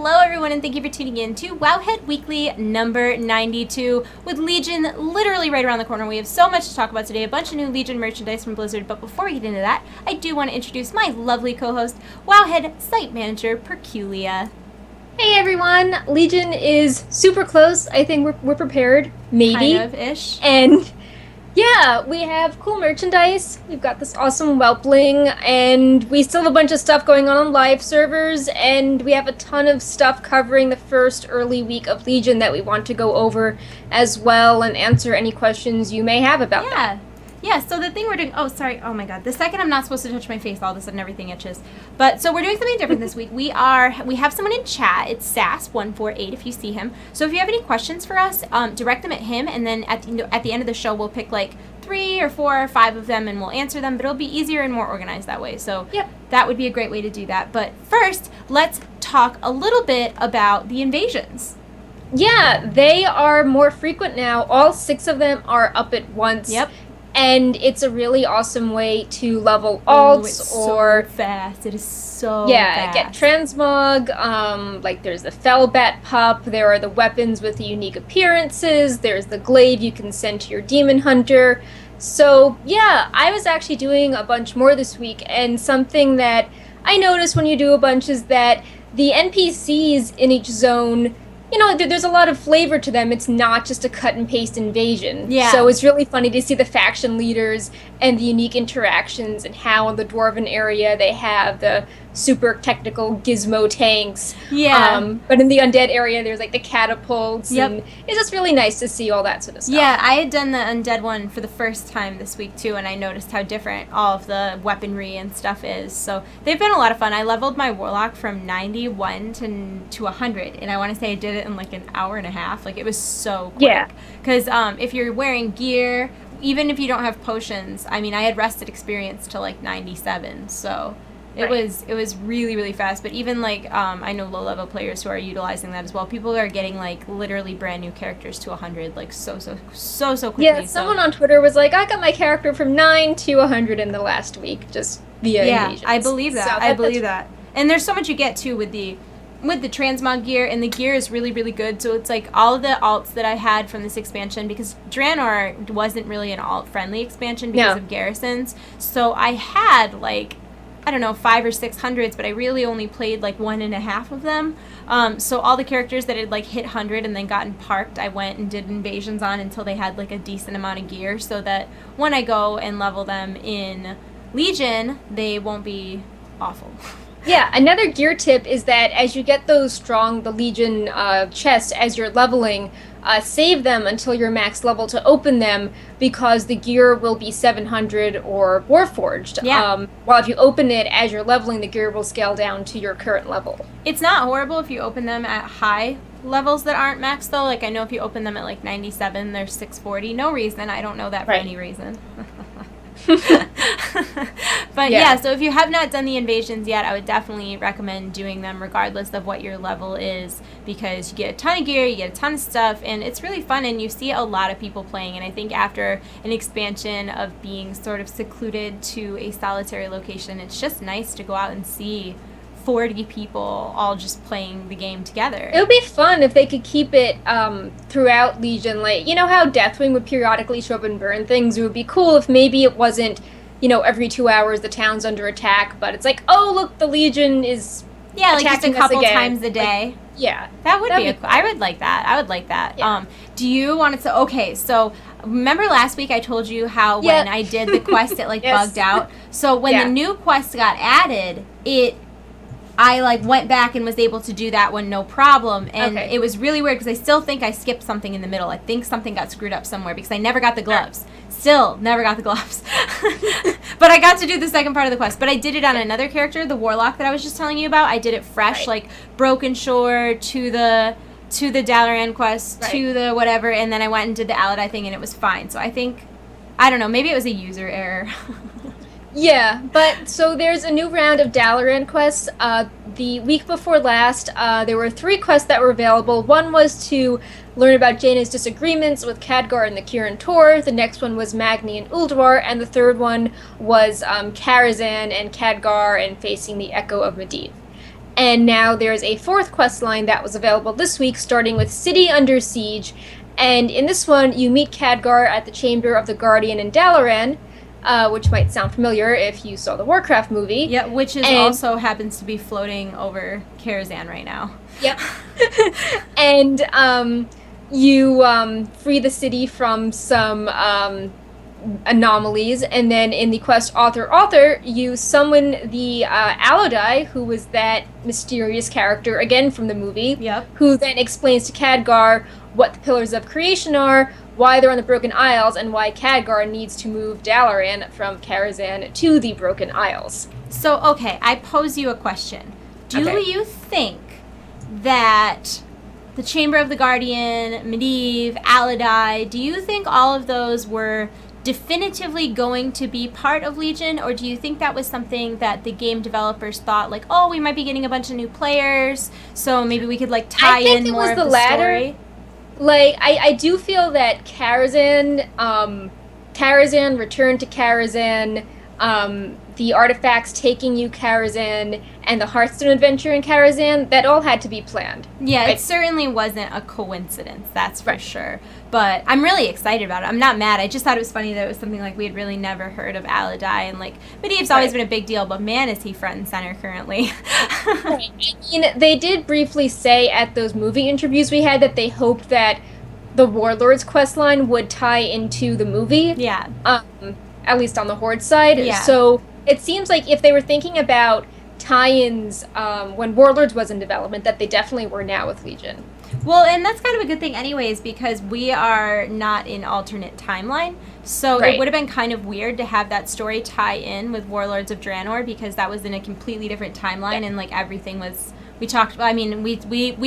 Hello everyone, and thank you for tuning in to Wowhead Weekly number 92 with Legion literally right around the corner. We have so much to talk about today, a bunch of new Legion merchandise from Blizzard, but before we get into that, I do want to introduce my lovely co-host, Wowhead Site Manager Perculia. Hey everyone, Legion is super close. I think we're prepared, maybe. Kind of-ish. And yeah, we have cool merchandise. We've got this awesome Whelpling, and we still have a bunch of stuff going on live servers, and we have a ton of stuff covering the first early week of Legion that we want to go over as well and answer any questions you may have about that. Yeah, so the thing we're doing, oh my god, the second I'm not supposed to touch my face, all of a sudden everything itches. But, so we're doing something different this week. We have someone in chat, it's Sass148 if you see him. So if you have any questions for us, direct them at him, and then at the end of the show we'll pick like 3 or 4 or 5 of them and we'll answer them, but it'll be easier and more organized that way. So yep. That would be a great way to do that. But first, let's talk a little bit about the invasions. Yeah, they are more frequent now. All 6 of them are up at once. Yep. And it's a really awesome way to level alts it's or so fast. It is so fast. Get transmog. Like there's the Fellbat pup. There are the weapons with the unique appearances. There's the glaive you can send to your demon hunter. So yeah, I was actually doing a bunch more this week, and something that I noticed when you do a bunch is that the NPCs in each zone, you know, there's a lot of flavor to them. It's not just a cut and paste invasion. Yeah. So it's really funny to see the faction leaders and the unique interactions and how in the Dwarven area they have the super technical gizmo tanks. Yeah. But in the undead area there's like the catapults. Yep. And it's just really nice to see all that sort of stuff. Yeah, I had done the undead one for the first time this week too, and I noticed how different all of the weaponry and stuff is. So they've been a lot of fun. I leveled my warlock from 91 to 100, and I want to say I did it in like an hour and a half. Like it was so quick. Yeah. Because if you're wearing gear, even if you don't have potions, I mean, I had rested experience to like 97, so it was really, really fast. But even like I know low level players who are utilizing that as well. People are getting like literally brand new characters to 100 like so quickly. Yeah, someone on Twitter was like, I got my character from 9 to 100 in the last week just via invasions. I believe that. So I believe that. And there's so much you get too with the transmog gear, and the gear is really, really good. So it's like all of the alts that I had from this expansion, because Draenor wasn't really an alt-friendly expansion because of garrisons. So I had like, I don't know, 5 or 6 hundreds, but I really only played like 1.5 of them. So all the characters that had like hit 100 and then gotten parked, I went and did invasions on until they had like a decent amount of gear, so that when I go and level them in Legion, they won't be awful. Yeah, another gear tip is that as you get those strong, the Legion chests as you're leveling, save them until you're max level to open them, because the gear will be 700 or Warforged. Yeah. While if you open it as you're leveling, the gear will scale down to your current level. It's not horrible if you open them at high levels that aren't max though. Like I know if you open them at like 97, they're 640. No reason. I don't know that for any reason. But yeah, so if you have not done the invasions yet, I would definitely recommend doing them regardless of what your level is, because you get a ton of gear, you get a ton of stuff, and it's really fun, and you see a lot of people playing. And I think after an expansion of being sort of secluded to a solitary location, it's just nice to go out and see 40 people all just playing the game together. It would be fun if they could keep it throughout Legion. Like, you know how Deathwing would periodically show up and burn things? It would be cool if maybe it wasn't, you know, every 2 hours the town's under attack, but it's like, oh, look, the Legion is like just a couple again. times a day. Like, yeah. That would be I would like that. I would like that. Yeah. Do you want to... Okay, so remember last week I told you how when I did the quest, it like bugged out? So when the new quest got added, I like went back and was able to do that one no problem, and it was really weird because I still think I skipped something in the middle. I think something got screwed up somewhere because I never got the gloves. Still never got the gloves. But I got to do the second part of the quest. But I did it on another character, the warlock that I was just telling you about. I did it fresh, like Broken Shore to the Dalaran quest to the whatever, and then I went and did the Aladai thing, and it was fine. So I think, I don't know, maybe it was a user error. Yeah, but so there's a new round of Dalaran quests. The week before last, there were 3 quests that were available. One was to learn about Jaina's disagreements with Khadgar and the Kirin Tor. The next one was Magni and Ulduar, and the third one was Karazhan and Khadgar and facing the Echo of Medivh. And now there's a 4th quest line that was available this week, starting with City Under Siege. And in this one, you meet Khadgar at the Chamber of the Guardian in Dalaran, which might sound familiar if you saw the Warcraft movie. Yeah, which is also happens to be floating over Karazhan right now. Yep. And you free the city from some anomalies, and then in the quest Author, you summon the Alodai, who was that mysterious character, again from the movie, who then explains to Khadgar what the Pillars of Creation are, why they're on the Broken Isles, and why Khadgar needs to move Dalaran from Karazhan to the Broken Isles. So, okay, I pose you a question. Do you think that the Chamber of the Guardian, Medivh, Alodai, do you think all of those were definitively going to be part of Legion, or do you think that was something that the game developers thought, like, oh, we might be getting a bunch of new players, so maybe we could, like, tie in more of the story? Like, I do feel that Karazhan, Return to Karazhan, the artifacts taking you Karazhan, and the Hearthstone adventure in Karazhan, that all had to be planned. Yeah, right? It certainly wasn't a coincidence, that's for sure. But I'm really excited about it. I'm not mad. I just thought it was funny that it was something like we had really never heard of Alodai, and like Medivh's always been a big deal, but man, is he front and center currently. I mean, they did briefly say at those movie interviews we had that they hoped that the Warlords questline would tie into the movie. Yeah. At least on the Horde side. Yeah. So it seems like if they were thinking about tie-ins when Warlords was in development, that they definitely were now with Legion. Well, and that's kind of a good thing anyways, because we are not in alternate timeline. So it would have been kind of weird to have that story tie in with Warlords of Draenor, because that was in a completely different timeline, and like everything was... We talked. I mean, we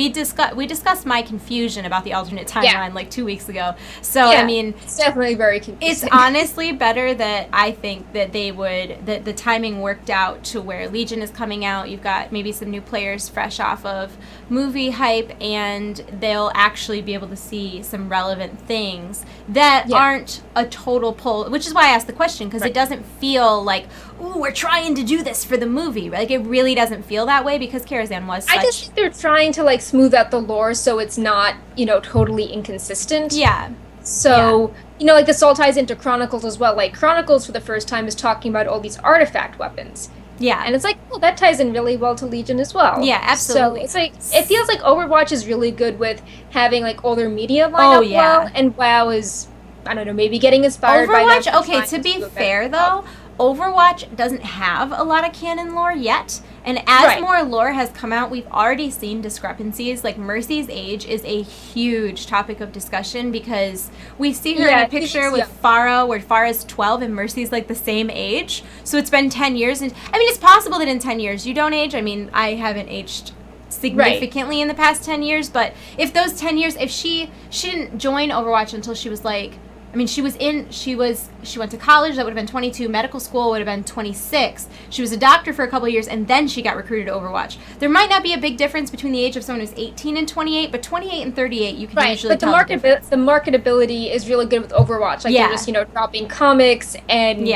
discussed my confusion about the alternate timeline like 2 weeks ago. So I mean, it's definitely very confusing. It's honestly better that I think that that the timing worked out to where Legion is coming out. You've got maybe some new players fresh off of movie hype, and they'll actually be able to see some relevant things that aren't a total pull. Which is why I asked the question, because it doesn't feel like, ooh, we're trying to do this for the movie. Like, it really doesn't feel that way, because Karazhan was such... I just think they're trying to, like, smooth out the lore so it's not, totally inconsistent. Yeah. So, like, this all ties into Chronicles as well. Like, Chronicles, for the first time, is talking about all these artifact weapons. Yeah. And it's like, well, that ties in really well to Legion as well. Yeah, absolutely. So, it's like, it feels like Overwatch is really good with having, like, older media line up well, and WoW is, I don't know, maybe getting inspired by that. Overwatch, okay, to be fair, though... Overwatch doesn't have a lot of canon lore yet, and as more lore has come out, we've already seen discrepancies. Like, Mercy's age is a huge topic of discussion, because we see her in a picture with Pharah, where Pharah's 12 and Mercy's like the same age. So it's been 10 years, and I mean, it's possible that in 10 years you don't age. I mean, I haven't aged significantly in the past 10 years, but if those 10 years, if she didn't join Overwatch until she was like, I mean, she went to college, that would have been 22, medical school would have been 26. She was a doctor for a couple of years, and then she got recruited to Overwatch. There might not be a big difference between the age of someone who's 18 and 28, but 28 and 38, you can usually tell the difference. The marketability is really good with Overwatch. Like, they're just, dropping comics and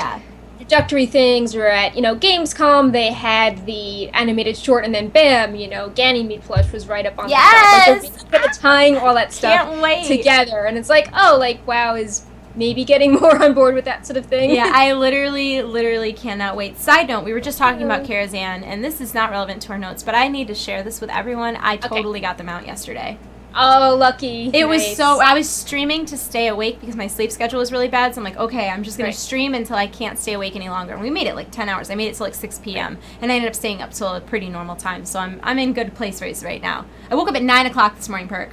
introductory things, or at, Gamescom, they had the animated short, and then bam, Ganymede plush was right up on the top. Like, they're really tying all that stuff together, and it's like, oh, like, WoW is maybe getting more on board with that sort of thing. Yeah, I literally cannot wait. Side note, we were just talking about Karazhan, and this is not relevant to our notes, but I need to share this with everyone. I totally got them out yesterday. Oh, lucky. It was I was streaming to stay awake because my sleep schedule was really bad, so I'm like, okay, I'm just going to stream until I can't stay awake any longer. And we made it like 10 hours. I made it till like 6 p.m. And I ended up staying up till a pretty normal time, so I'm in good place right now. I woke up at 9 o'clock this morning, Perk.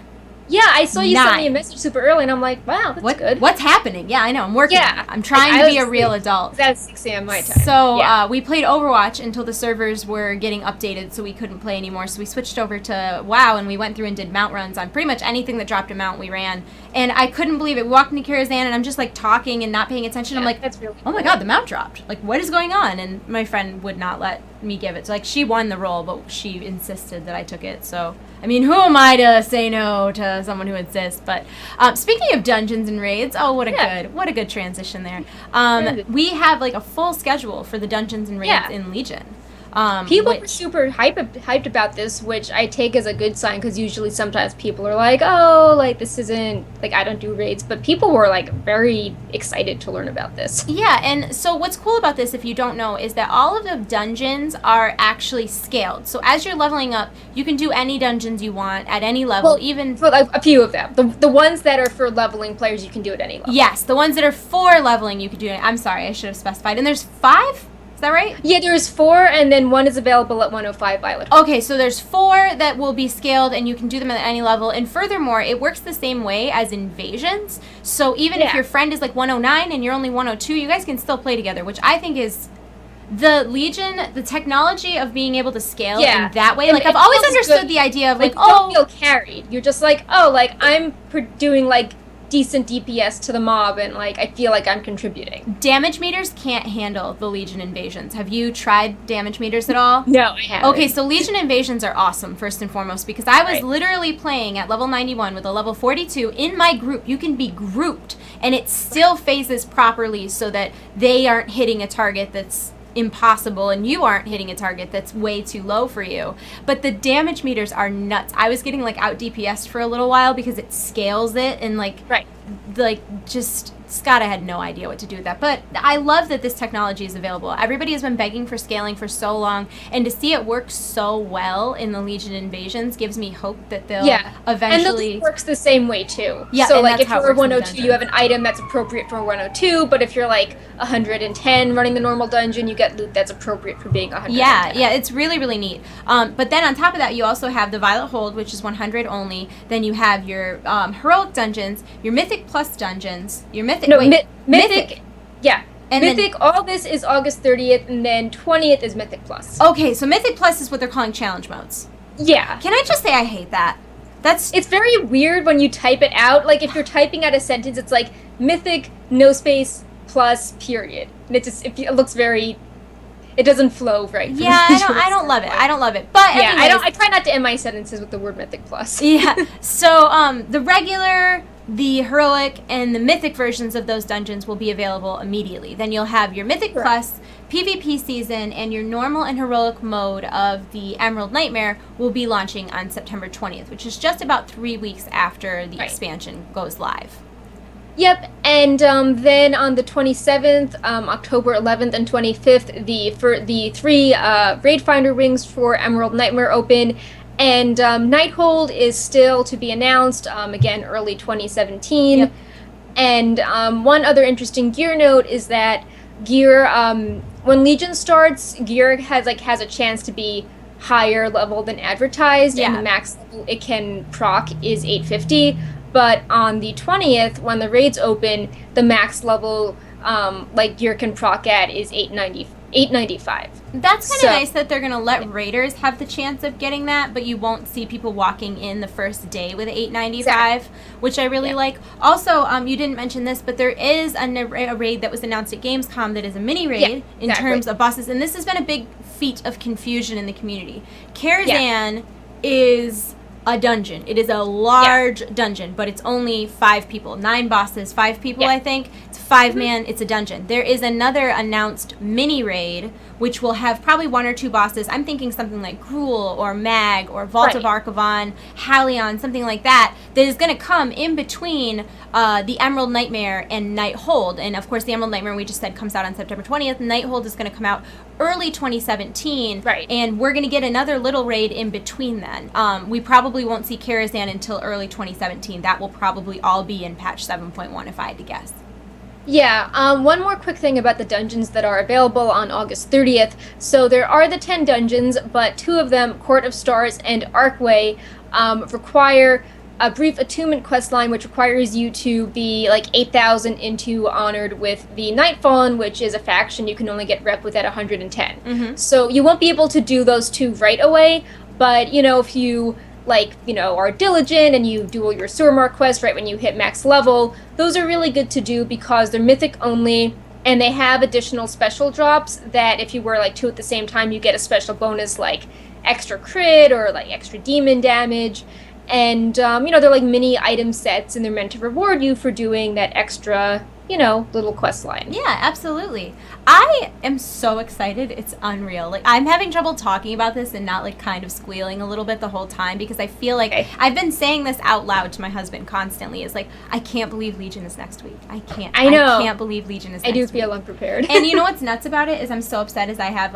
Yeah, I saw you send me a message super early, and I'm like, wow, that's good. What's happening? Yeah, I know. I'm working. Yeah. I'm trying to be a real adult. That's 6 a.m. my time. So we played Overwatch until the servers were getting updated, so we couldn't play anymore. So we switched over to WoW, and we went through and did mount runs on pretty much anything that dropped a mount we ran. And I couldn't believe it. We walked into Karazhan, and I'm just like talking and not paying attention. I'm like, that's really oh my god, the mount dropped. Like, what is going on? And my friend would not let me give it. So, like, she won the role, but she insisted that I took it. So, I mean, who am I to say no to someone who insists? But speaking of dungeons and raids, what a good transition there. We have like a full schedule for the dungeons and raids in Legion. People were super hyped about this, which I take as a good sign because usually sometimes people are like, oh, like this isn't, like I don't do raids, but people were like very excited to learn about this. Yeah, and so what's cool about this, if you don't know, is that all of the dungeons are actually scaled. So as you're leveling up, you can do any dungeons you want at any level, even... For like a few of them. The ones that are for leveling players, you can do at any level. Yes, the ones that are for leveling, you can do it. I'm sorry, I should have specified. And there's 5? Is that right? Yeah, there's 4, and then 1 is available at 105 Violet. Okay, so there's 4 that will be scaled, and you can do them at any level. And furthermore, it works the same way as invasions. So even if your friend is like 109 and you're only 102, you guys can still play together, which I think is the Legion, the technology of being able to scale in that way. Like, I've always understood the idea of like, you don't feel carried. You're just like, oh, like I'm doing like decent DPS to the mob, and like I feel like I'm contributing. Damage meters can't handle the Legion invasions. Have you tried damage meters at all? No, I haven't. Okay, so Legion invasions are awesome, first and foremost, because I was literally playing at level 91 with a level 42 in my group. You can be grouped, and it still phases properly so that they aren't hitting a target that's impossible and you aren't hitting a target that's way too low for you. But the damage meters are nuts. I was getting like out DPS'd for a little while because it scales it, and like just Scott, I had no idea what to do with that. But I love that this technology is available. Everybody has been begging for scaling for so long, and to see it work so well in the Legion invasions gives me hope that they'll eventually... And it works the same way, too. Yeah, so, like, if you're 102, you have an item that's appropriate for 102, but if you're, like, 110 running the normal dungeon, you get loot that's appropriate for being 110. Yeah, it's really, really neat. But then on top of that, you also have the Violet Hold, which is 100 only. Then you have your Heroic dungeons, your Mythic Plus dungeons, your Mythic... Mythic. Yeah. And Mythic, all this is August 30th, and then 20th is Mythic Plus. Okay, so Mythic Plus is what they're calling challenge modes. Yeah. Can I just say I hate that? It's very weird when you type it out. Like, if you're typing out a sentence, it's like, Mythic, no space, plus, period. And it looks very... It doesn't flow right. Yeah, I don't love it. I don't love it. But yeah, anyways, I try not to end my sentences with the word Mythic Plus. Yeah. So, the regular... the Heroic and the Mythic versions of those dungeons will be available immediately. Then you'll have your Mythic Plus, PvP season, and your normal and Heroic mode of the Emerald Nightmare will be launching on September 20th, which is just about 3 weeks after the expansion goes live. Yep, and then on the 27th, October 11th, and 25th, the 3 Raid Finder rings for Emerald Nightmare open. And Nighthold is still to be announced, again, early 2017. Yep. And one other interesting gear note is that gear, when Legion starts, gear has a chance to be higher level than advertised, and the max level it can proc is 850. But on the 20th, when the raids open, the max level gear can proc at is 895. That's kind of nice that they're going to let raiders have the chance of getting that, but you won't see people walking in the first day with 895, which I really like. Also, you didn't mention this, but there is a raid that was announced at Gamescom that is a mini raid in terms of bosses, and this has been a big feat of confusion in the community. Karazhan is a dungeon. It is a large dungeon, but it's only 5 people. 9 bosses, 5 people, I think. It's 5-man, it's a dungeon. There is another announced mini raid, which will have probably 1 or 2 bosses. I'm thinking something like Gruul or Mag or Vault of Archivon, Halion, something like that is going to come in between the Emerald Nightmare and Nighthold. And of course, the Emerald Nightmare, we just said, comes out on September 20th. Nighthold is going to come out early 2017. Right. And we're going to get another little raid in between then. We probably won't see Karazhan until early 2017. That will probably all be in patch 7.1 if I had to guess. Yeah, one more quick thing about the dungeons that are available on August 30th. So there are the 10 dungeons, but 2 of them, Court of Stars and Archway, require a brief attunement questline, which requires you to be like 8,000 into Honored with the Nightfallen, which is a faction you can only get rep with at 110. Mm-hmm. So you won't be able to do those 2 right away, but, you know, if you are diligent and you do all your Sewer Mark quests right when you hit max level, those are really good to do because they're mythic only, and they have additional special drops that if you were like 2 at the same time, you get a special bonus like extra crit or like extra demon damage. And, they're like mini item sets, and they're meant to reward you for doing that extra, little quest line. Yeah, absolutely. I am so excited. It's unreal. Like, I'm having trouble talking about this and not, like, kind of squealing a little bit the whole time because I feel like I've been saying this out loud to my husband constantly. It's like, I can't believe Legion is next week. I can't believe Legion is next week. I do feel unprepared. And you know what's nuts about it is I'm so upset is I have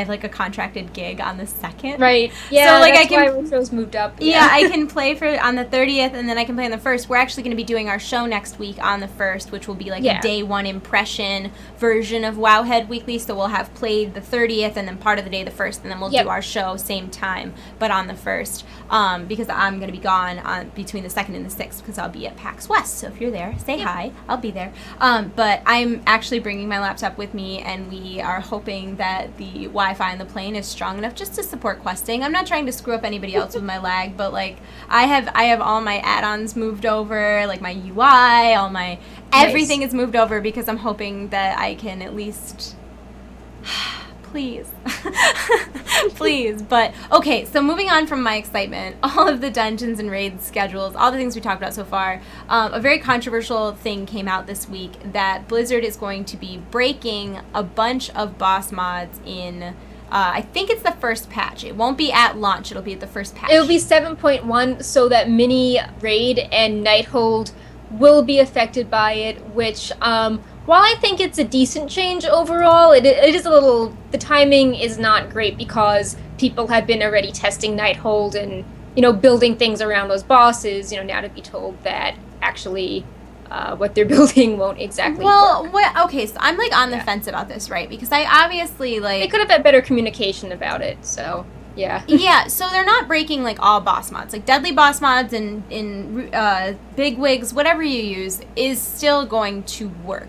like a contracted gig on the 2nd. Right. Yeah, so, like, that's why our show's moved up. Yeah, I can play on the 30th and then I can play on the 1st. We're actually going to be doing our show next week on the 1st, which will be like a day one impression version of Wowhead Weekly. So we'll have played the 30th and then part of the day the 1st, and then we'll do our show same time, but on the 1st, because I'm going to be gone on between the 2nd and the 6th because I'll be at PAX West. So if you're there, say hi. I'll be there. But I'm actually bringing my laptop with me, and we are hoping that the Wi-Fi on the plane is strong enough just to support questing. I'm not trying to screw up anybody else with my lag, but like I have all my add-ons moved over, like my UI, all my everything is moved over because I'm hoping that I can at least please. Please. But, okay, so moving on from my excitement, all of the dungeons and raids schedules, all the things we talked about so far, a very controversial thing came out this week that Blizzard is going to be breaking a bunch of boss mods in, I think it's the first patch. It won't be at launch. It'll be at the first patch. It'll be 7.1, so that mini raid and Nighthold will be affected by it, which, while I think it's a decent change overall, it is a little... The timing is not great because people have been already testing Nighthold and, building things around those bosses, now to be told that actually what they're building won't exactly work. Okay, so I'm, like, on the fence about this, right? Because I obviously, like... They could have had better communication about it, so... Yeah. Yeah, so they're not breaking, like, all boss mods. Like, deadly boss mods and big wigs, whatever you use, is still going to work.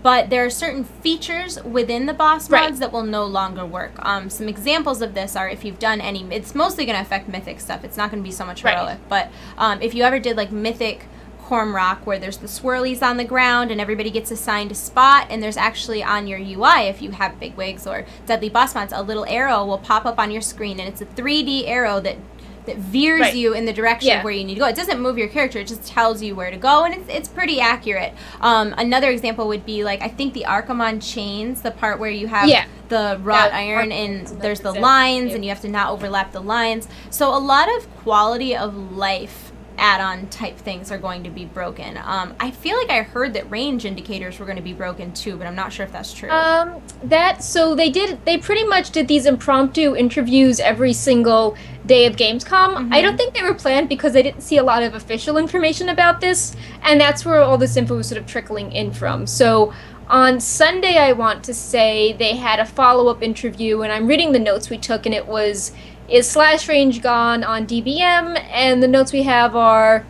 But there are certain features within the boss mods that will no longer work. Some examples of this are if you've done any... It's mostly going to affect Mythic stuff. It's not going to be so much Heroic. But if you ever did, like, Mythic Cormrock, where there's the swirlies on the ground and everybody gets assigned a spot, and there's actually on your UI, if you have big wigs or deadly boss mods, a little arrow will pop up on your screen, and it's a 3D arrow that veers you in the direction of where you need to go. It doesn't move your character, it just tells you where to go, and it's pretty accurate. Another example would be, like, I think the Archimon chains, the part where you have the wrought iron and there's the lines and you have to not overlap the lines. So a lot of quality of life add-on type things are going to be broken. I feel like I heard that range indicators were going to be broken too, but I'm not sure if that's true. So they pretty much did these impromptu interviews every single day of Gamescom. I don't think they were planned because they didn't see a lot of official information about this, and that's where all this info was sort of trickling in from. So on Sunday, I want to say, they had a follow-up interview, and I'm reading the notes we took, and it was... Is slash range gone on DBM? And the notes we have are,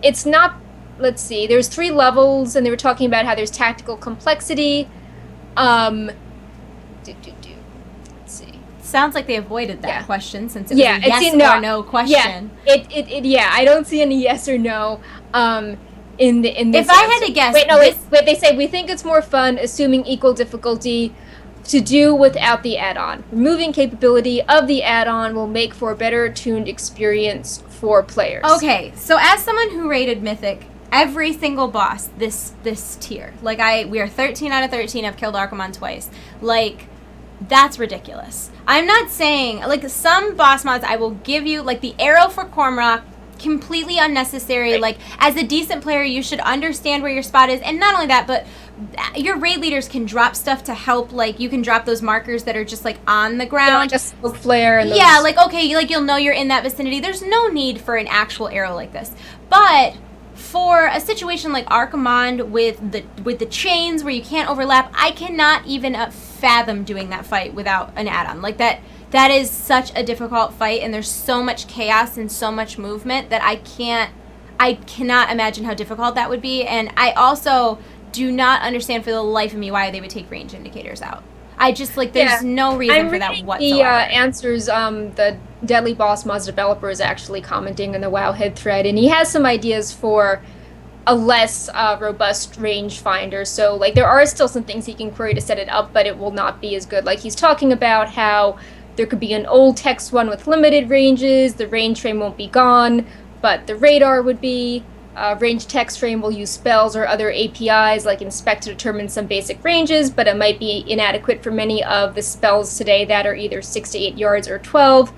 it's not, let's see, there's 3 levels, and they were talking about how there's tactical complexity. Let's see. Sounds like they avoided that question since it was a yes or no question. Yeah, I don't see any yes or no in this If I had to guess... Wait, they say, we think it's more fun, assuming equal difficulty, to do without the add-on. Removing capability of the add-on will make for a better tuned experience for players. Okay, so as someone who rated Mythic, every single boss this tier, like we are 13 out of 13. I've killed Archimon twice. Like, that's ridiculous. I'm not saying, like, some boss mods I will give you, like the arrow for Cormrock, completely unnecessary. Like, as a decent player, you should understand where your spot is, and not only that, but your raid leaders can drop stuff to help. Like, you can drop those markers that are just, like, on the ground. Like a smoke flare. And like, okay, like, you'll know you're in that vicinity. There's no need for an actual arrow like this. But for a situation like Archimon with the chains where you can't overlap, I cannot even fathom doing that fight without an add-on. Like, that is such a difficult fight, and there's so much chaos and so much movement that I cannot imagine how difficult that would be. And I also do not understand for the life of me why they would take range indicators out. I just, like, there's no reason for that whatsoever. The answers, the Deadly Boss Mods developer is actually commenting in the Wowhead thread, and he has some ideas for a less robust range finder. So, like, there are still some things he can query to set it up, but it will not be as good. Like, he's talking about how there could be an old text one with limited ranges, the range frame won't be gone, but the radar would be. range text frame will use spells or other APIs like inspect to determine some basic ranges, but it might be inadequate for many of the spells today that are either 6 to 8 yards or 12.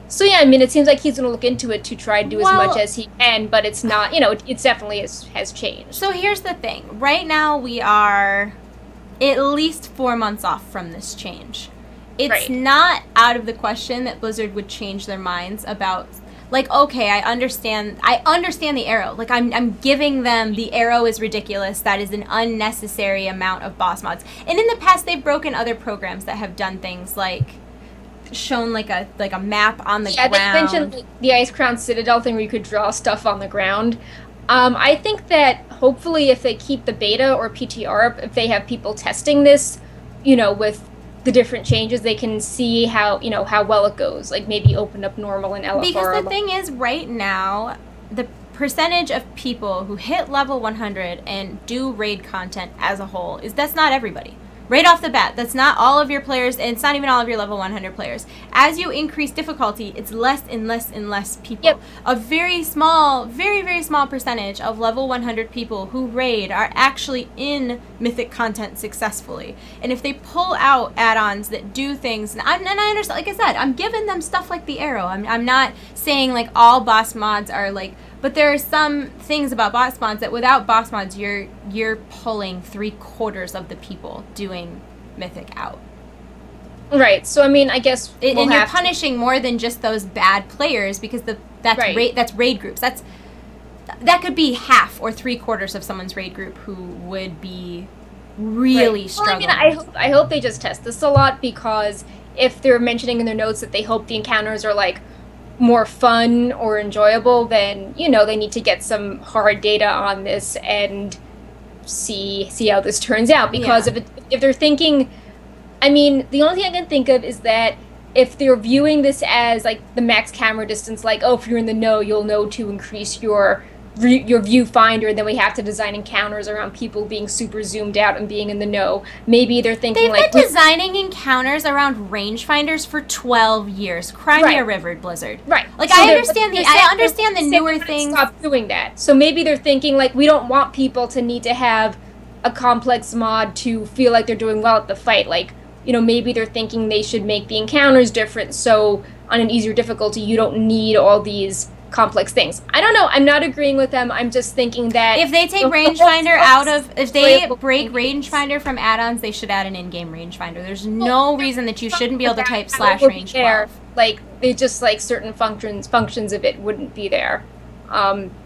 So yeah, I mean, it seems like he's going to look into it to try to do as much as he can, but it's not, it's definitely has changed. So here's the thing. Right now we are at least 4 months off from this change. It's not out of the question that Blizzard would change their minds about, like, okay, I understand the arrow. Like, I'm giving them the arrow is ridiculous. That is an unnecessary amount of boss mods. And in the past, they've broken other programs that have done things like shown like a map on the ground. Yeah, they mentioned the Ice Crown Citadel thing where you could draw stuff on the ground. I think that hopefully if they keep the beta or PTR up, if they have people testing this, with the different changes, they can see how well it goes. Like maybe open up normal and LFR. Because the thing is, right now, the percentage of people who hit level 100 and do raid content as a whole that's not everybody. Right off the bat, that's not all of your players, and it's not even all of your level 100 players. As you increase difficulty, it's less and less and less people. Yep. A very small, very, very small percentage of level 100 people who raid are actually in Mythic content successfully. And if they pull out add-ons that do things, and I understand, like I said, I'm giving them stuff like the arrow. I'm not saying like all boss mods are like, but there are some things about boss mods that without boss mods, you're pulling 3/4 of the people doing Mythic out. Right. So I mean, I guess and you're punishing more than just those bad players because that's raid groups. That could be half or 3/4 of someone's raid group who would be really struggling. Well, I mean, I hope they just test this a lot, because if they're mentioning in their notes that they hope the encounters are like more fun or enjoyable, then they need to get some hard data on this and see how this turns out, because if they're thinking, I mean, the only thing I can think of is that if they're viewing this as like the max camera distance, like, oh, if you're in the know, you'll know to increase your viewfinder, then we have to design encounters around people being super zoomed out and being in the know. Maybe they're thinking they've been designing encounters around rangefinders for 12 years. Cry me a river, Blizzard. Right. Like, so I understand the newer things. Stop doing that. So maybe they're thinking like, we don't want people to need to have a complex mod to feel like they're doing well at the fight. Like, maybe they're thinking they should make the encounters different, so on an easier difficulty you don't need all these complex things. I don't know. I'm not agreeing with them. I'm just thinking that if they take rangefinder if they break rangefinder from add-ons, they should add an in-game rangefinder. There's no reason that you shouldn't be able to type /range 12. Like, they just like certain functions of it wouldn't be there.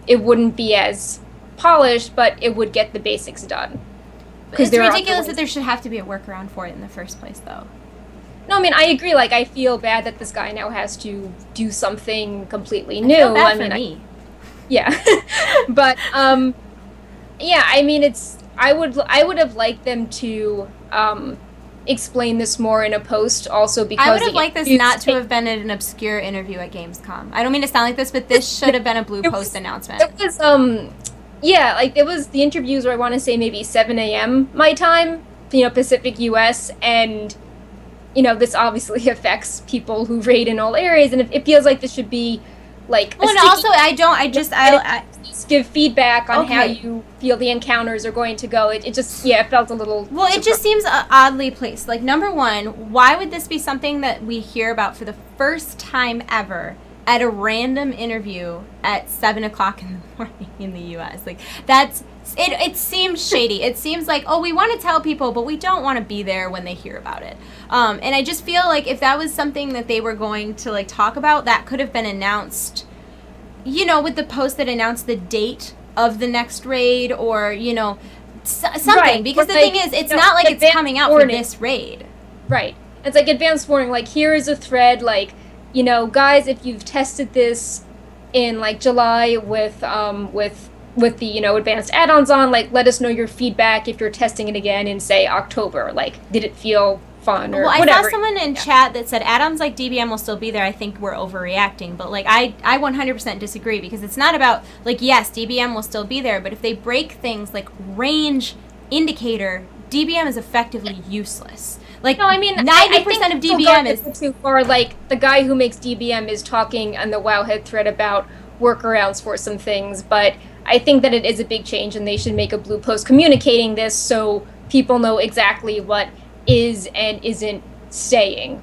It wouldn't be as polished, but it would get the basics done. It's ridiculous that there should have to be a workaround for it in the first place, though. No, I mean, I agree. Like, I feel bad that this guy now has to do something completely new. I feel bad for me. Yeah. But, yeah, I mean, I would have liked them to explain this more in a post, also because I would have liked this not to have been an obscure interview at Gamescom. I don't mean to sound like this, but this should have been a Blue Post announcement. It was, yeah, like, it was the interviews where I want to say maybe 7 a.m. my time, Pacific US, and this obviously affects people who raid in all areas, and it feels like this should be, like, well, and also, I give feedback on how you feel the encounters are going to go. It just, it felt a little... Well, it just seems oddly placed. Like, number one, why would this be something that we hear about for the first time ever at a random interview at 7 o'clock in the morning in the U.S.? Like, it seems shady. It seems like, oh, we want to tell people, but we don't want to be there when they hear about it. And I just feel like if that was something that they were going to, like, talk about, that could have been announced, with the post that announced the date of the next raid, or, something. Right. Because the thing is, it's not like it's coming out for this raid. Right. It's like advanced warning, like, here is a thread, like, guys, if you've tested this in, like, July with the, advanced add-ons on, like, let us know your feedback if you're testing it again in, say, October. Like, did it feel fun or whatever? I saw someone in chat that said add-ons like DBM will still be there. I think we're overreacting. But, like, I 100% disagree, because it's not about, like, yes, DBM will still be there, but if they break things like range indicator, DBM is effectively useless. Like, no, I mean, 90% of DBM is too far. Like, the guy who makes DBM is talking on the Wowhead thread about workarounds for some things, but I think that it is a big change and they should make a blue post communicating this so people know exactly what is and isn't staying,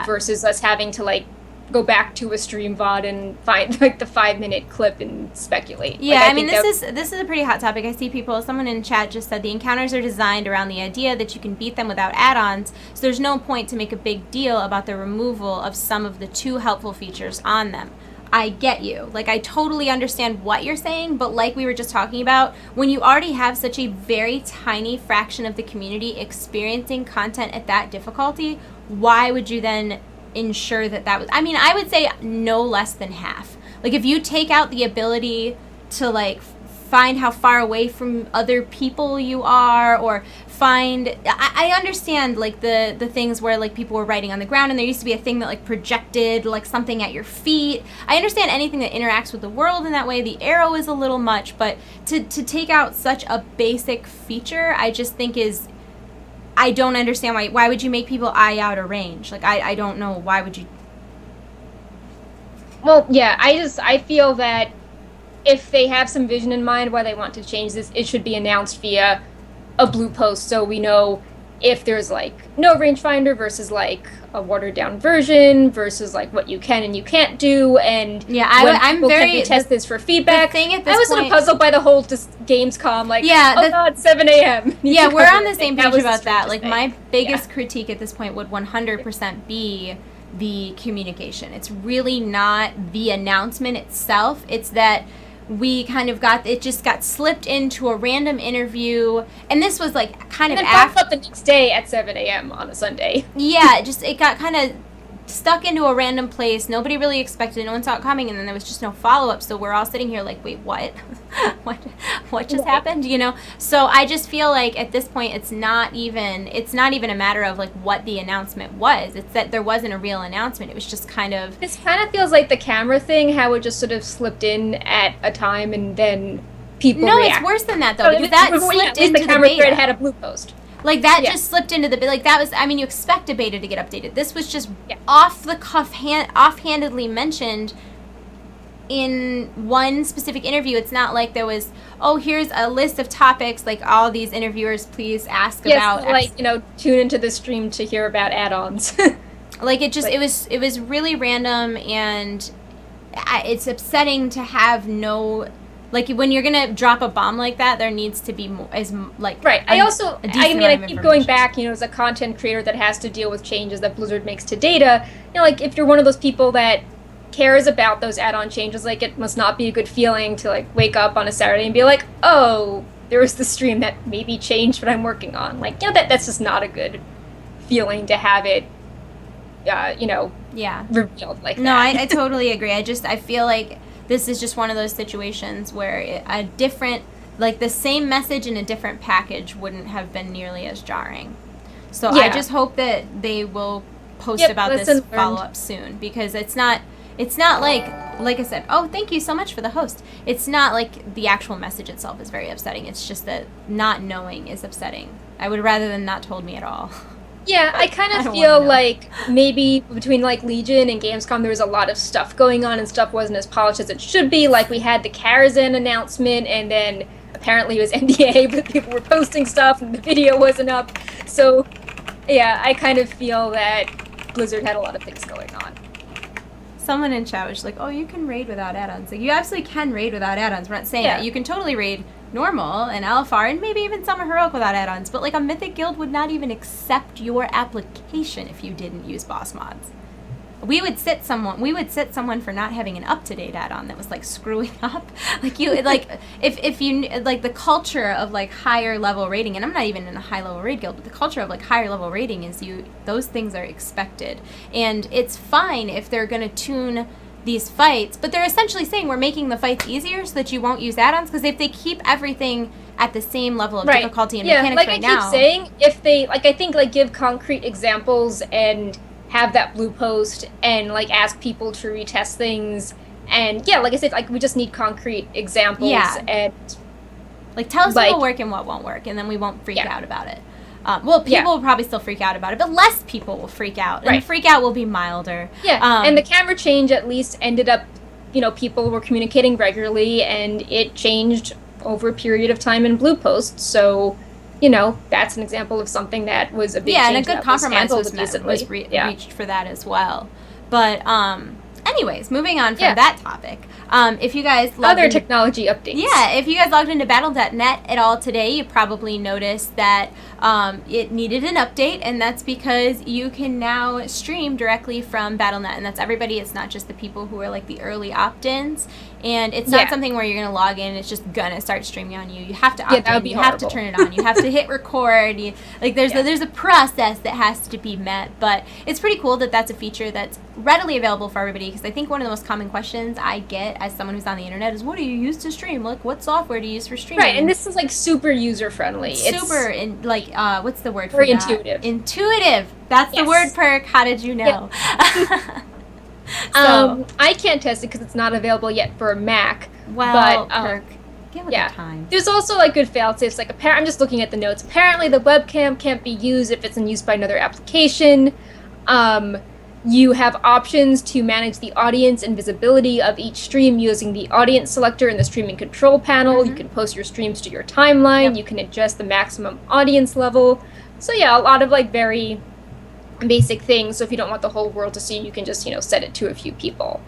versus us having to like go back to a stream VOD and find like the 5-minute clip and speculate. Yeah, like, I mean this is a pretty hot topic. I see someone in chat just said the encounters are designed around the idea that you can beat them without add-ons, so there's no point to make a big deal about the removal of some of the too helpful features on them. I get you. Like, I totally understand what you're saying, but like we were just talking about, when you already have such a very tiny fraction of the community experiencing content at that difficulty, why would you then ensure that was... I mean, I would say no less than half. Like, if you take out the ability to, like, find how far away from other people you are, or find... I understand, like, the things where, like, people were writing on the ground, and there used to be a thing that, like, projected, like, something at your feet. I understand anything that interacts with the world in that way. The arrow is a little much, but to take out such a basic feature, I just think is... I don't understand why would you make people eye out a range? Like, I don't know. Why would you... Well, yeah, I feel that if they have some vision in mind why they want to change this, it should be announced via a blue post so we know if there's, like, no rangefinder versus, like, a watered-down version versus, like, what you can and you can't do, and I'm very... test this for feedback. Thing at this I was sort of puzzled by the whole Gamescom, like, oh god, 7 a.m. Yeah, we're on the same page about that. Like, my biggest critique at this point would 100% be the communication. It's really not the announcement itself. It's that we kind of just got slipped into a random interview, and this was like kind of after up the next day at 7 a.m. on a Sunday. Yeah, it got kind of stuck into a random place. Nobody really expected it. No one saw it coming, and then there was just no follow-up. So we're all sitting here like, wait, what? what just happened? You know? So I just feel like at this point, it's not even a matter of like what the announcement was. It's that there wasn't a real announcement. It was just kind of... This kind of feels like the camera thing, how it just sort of slipped in at a time and then people react. It's worse than that, though, because that slipped into the camera beta. thread had a blue post. Like, that just slipped into the... Like, that was... I mean, you expect a beta to get updated. This was just off-the-cuff, offhandedly mentioned in one specific interview. It's not like there was, oh, here's a list of topics, like, all these interviewers, please ask about... like, tune into the stream to hear about add-ons. Like, it just... Like, it was really random, and it's upsetting to have no... Like, when you're going to drop a bomb like that, there needs to be more, Right. I keep going back, as a content creator that has to deal with changes that Blizzard makes to data, like, if you're one of those people that cares about those add-on changes, like, it must not be a good feeling to, like, wake up on a Saturday and be like, oh, there was the stream that maybe changed what I'm working on. Like, that's just not a good feeling to have it, revealed like that. No, I totally agree. I feel like this is just one of those situations where a different, like, the same message in a different package wouldn't have been nearly as jarring. So I just hope that they will post about this follow-up soon, because it's not like I said, oh, thank you so much for the host. It's not like the actual message itself is very upsetting. It's just that not knowing is upsetting. I would rather than not told me at all. Yeah, I kind of feel like maybe between, like, Legion and Gamescom there was a lot of stuff going on and stuff wasn't as polished as it should be. Like, we had the Karazhan announcement, and then apparently it was NDA, but people were posting stuff and the video wasn't up. So, yeah, I kind of feel that Blizzard had a lot of things going on. Someone in chat was like, oh, you can raid without add-ons. Like, you absolutely can raid without add-ons. We're not saying that. You can totally raid normal and LFR and maybe even some heroic without add-ons, but like a mythic guild would not even accept your application if you didn't use boss mods. We would sit someone for not having an up-to-date add-on that was like screwing up. Like, you like if you like the culture of like higher level rating, and I'm not even in a high level raid guild, but the culture of like higher level rating is those things are expected, and it's fine if they're gonna tune these fights, but they're essentially saying we're making the fights easier so that you won't use add-ons, because if they keep everything at the same level of difficulty and mechanics like right now... I keep saying, if they, like, I think, like, give concrete examples and have that blue post and, like, ask people to retest things, and, like I said, like, we just need concrete examples and... Like, tell us what will work and what won't work, and then we won't freak out about it. People will probably still freak out about it, but less people will freak out. And the freak out will be milder. Yeah, and the camera change at least ended up people were communicating regularly, and it changed over a period of time in blue posts. So, that's an example of something that was a big change. And a good compromise was reached reached for that as well. But anyways, moving on from that topic. If you guys technology updates. Yeah, if you guys logged into battle.net at all today, you probably noticed that it needed an update, and that's because you can now stream directly from Battle.net, and that's everybody. It's not just the people who are like the early opt-ins, and it's not something where you're going to log in and it's just going to start streaming on you. You have to opt in, you have to turn it on, you have to hit record, there's a process that has to be met, but it's pretty cool that that's a feature that's readily available for everybody, because I think one of the most common questions I get as someone who's on the internet is, what do you use to stream? Like, what software do you use for streaming? Right, and this is like super user-friendly. What's the word for very that? Intuitive. Intuitive. That's the word, Perk. How did you know? Yeah. I can't test it because it's not available yet for a Mac. Well, but, Perk, give it time. There's also like good fail-safes. Like, I'm just looking at the notes. Apparently, the webcam can't be used if it's in use by another application. You have options to manage the audience and visibility of each stream using the audience selector in the streaming control panel. You can post your streams to your timeline. You can adjust the maximum audience level. So yeah, a lot of like very basic things. So if you don't want the whole world to see, you can just, set it to a few people.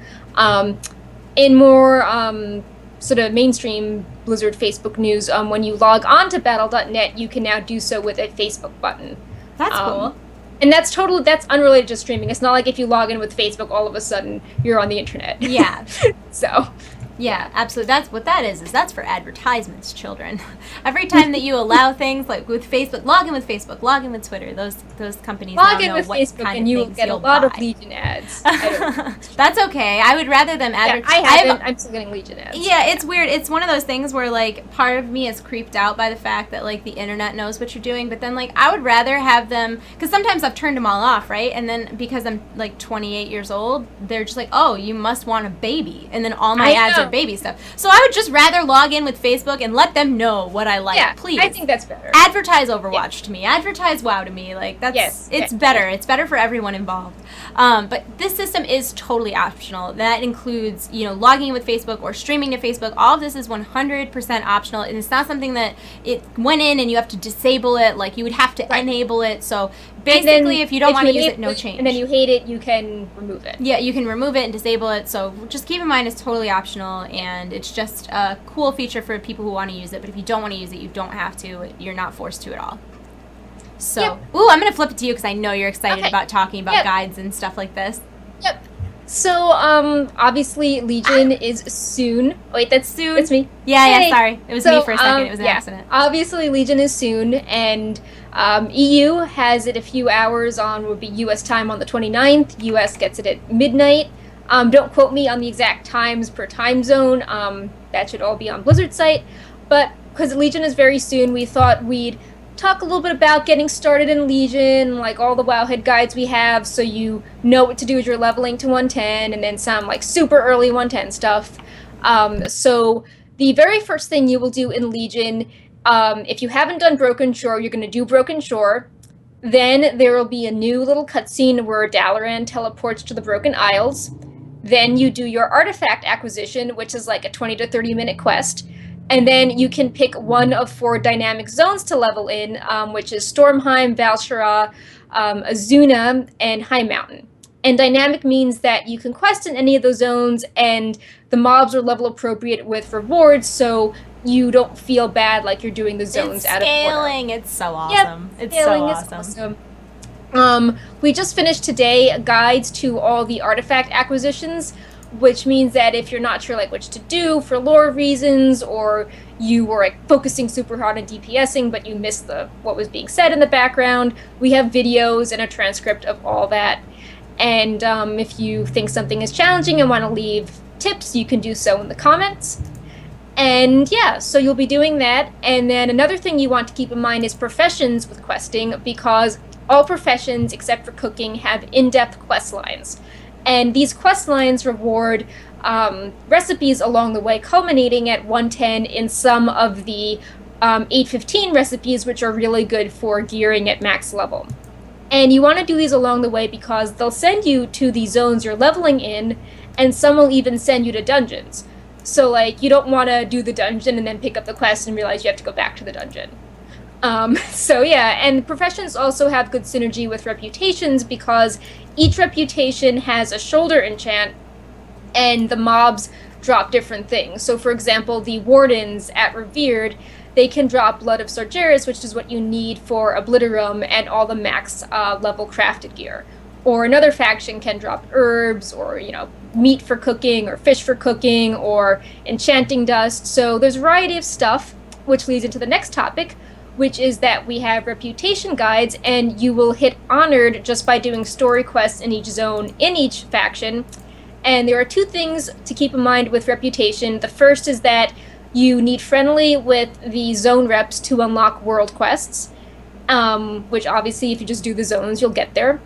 In more sort of mainstream Blizzard Facebook news, when you log on to battle.net, you can now do so with a Facebook button. That's cool. And that's unrelated to streaming. It's not like if you log in with Facebook, all of a sudden you're on the internet. Yeah. So. Yeah, absolutely. That's what that is that's for advertisements, children. Every time that you allow things like with Facebook, log in with Facebook, log in with Twitter, those companies log now in know with what Facebook kind and of you will things get a you'll lot buy. of Legion ads. That's okay. I would rather them advertise. Yeah, I'm still getting Legion ads. Yeah, it's weird. It's one of those things where like part of me is creeped out by the fact that like the internet knows what you're doing, but then like I would rather have them, because sometimes I've turned them all off, right? And then because I'm like 28 years old, they're just like, oh, you must want a baby, and then all my ads are baby stuff. So I would just rather log in with Facebook and let them know what I like. Yeah, please. I think that's better. Advertise Overwatch to me. Advertise WoW to me. Like it's better. It's better for everyone involved. But this system is totally optional. That includes, logging in with Facebook or streaming to Facebook. All of this is 100% optional, and it's not something that it went in and you have to disable it. Like you would have to enable it. So basically, if you don't want to use it, no change. And then you hate it, you can remove it. Yeah, you can remove it and disable it. So just keep in mind it's totally optional, and it's just a cool feature for people who want to use it. But if you don't want to use it, you don't have to. You're not forced to at all. So, ooh, I'm going to flip it to you because I know you're excited about talking about guides and stuff like this. Yep. So, obviously, Legion is soon. Wait, that's soon. That's me. Yeah, sorry. It was me for a second. It was an accident. Obviously, Legion is soon, and EU has it a few hours on, would be US time on the 29th. US gets it at midnight. Don't quote me on the exact times per time zone. That should all be on Blizzard's site. But because Legion is very soon, we thought we'd talk a little bit about getting started in Legion, like all the Wowhead guides we have, so you know what to do as you're leveling to 110, and then some like super early 110 stuff. So the very first thing you will do in Legion, if you haven't done Broken Shore, you're going to do Broken Shore. Then there will be a new little cutscene where Dalaran teleports to the Broken Isles. Then you do your artifact acquisition, which is like a 20 to 30 minute quest. And then you can pick one of 4 dynamic zones to level in, which is Stormheim, Val'sharah, Azuna, and High Mountain. And dynamic means that you can quest in any of those zones, and the mobs are level appropriate with rewards, so you don't feel bad like you're doing the zones out of order. Scaling, it's so awesome. Yep, it's so awesome. We just finished today guides to all the artifact acquisitions, which means that if you're not sure like which to do for lore reasons, or you were like focusing super hard on DPSing but you missed what was being said in the background, we have videos and a transcript of all that. And if you think something is challenging and want to leave tips, you can do so in the comments. And yeah, so you'll be doing that. And then another thing you want to keep in mind is professions with questing, because all professions except for cooking have in-depth quest lines. And these quest lines reward recipes along the way, culminating at 110 in some of the 815 recipes, which are really good for gearing at max level. And you want to do these along the way because they'll send you to the zones you're leveling in, and some will even send you to dungeons. So, like, you don't want to do the dungeon and then pick up the quest and realize you have to go back to the dungeon. So yeah, and professions also have good synergy with reputations because each reputation has a shoulder enchant, and the mobs drop different things. So, for example, the wardens at Revered, they can drop Blood of Sargeras, which is what you need for Obliterum and all the max level crafted gear. Or another faction can drop herbs, or, you know, meat for cooking, or fish for cooking, or enchanting dust. So there's a variety of stuff, which leads into the next topic, which is that we have reputation guides, and you will hit honored just by doing story quests in each zone in each faction. And there are two things to keep in mind with reputation. The first is that you need friendly with the zone reps to unlock world quests, which obviously if you just do the zones, you'll get there.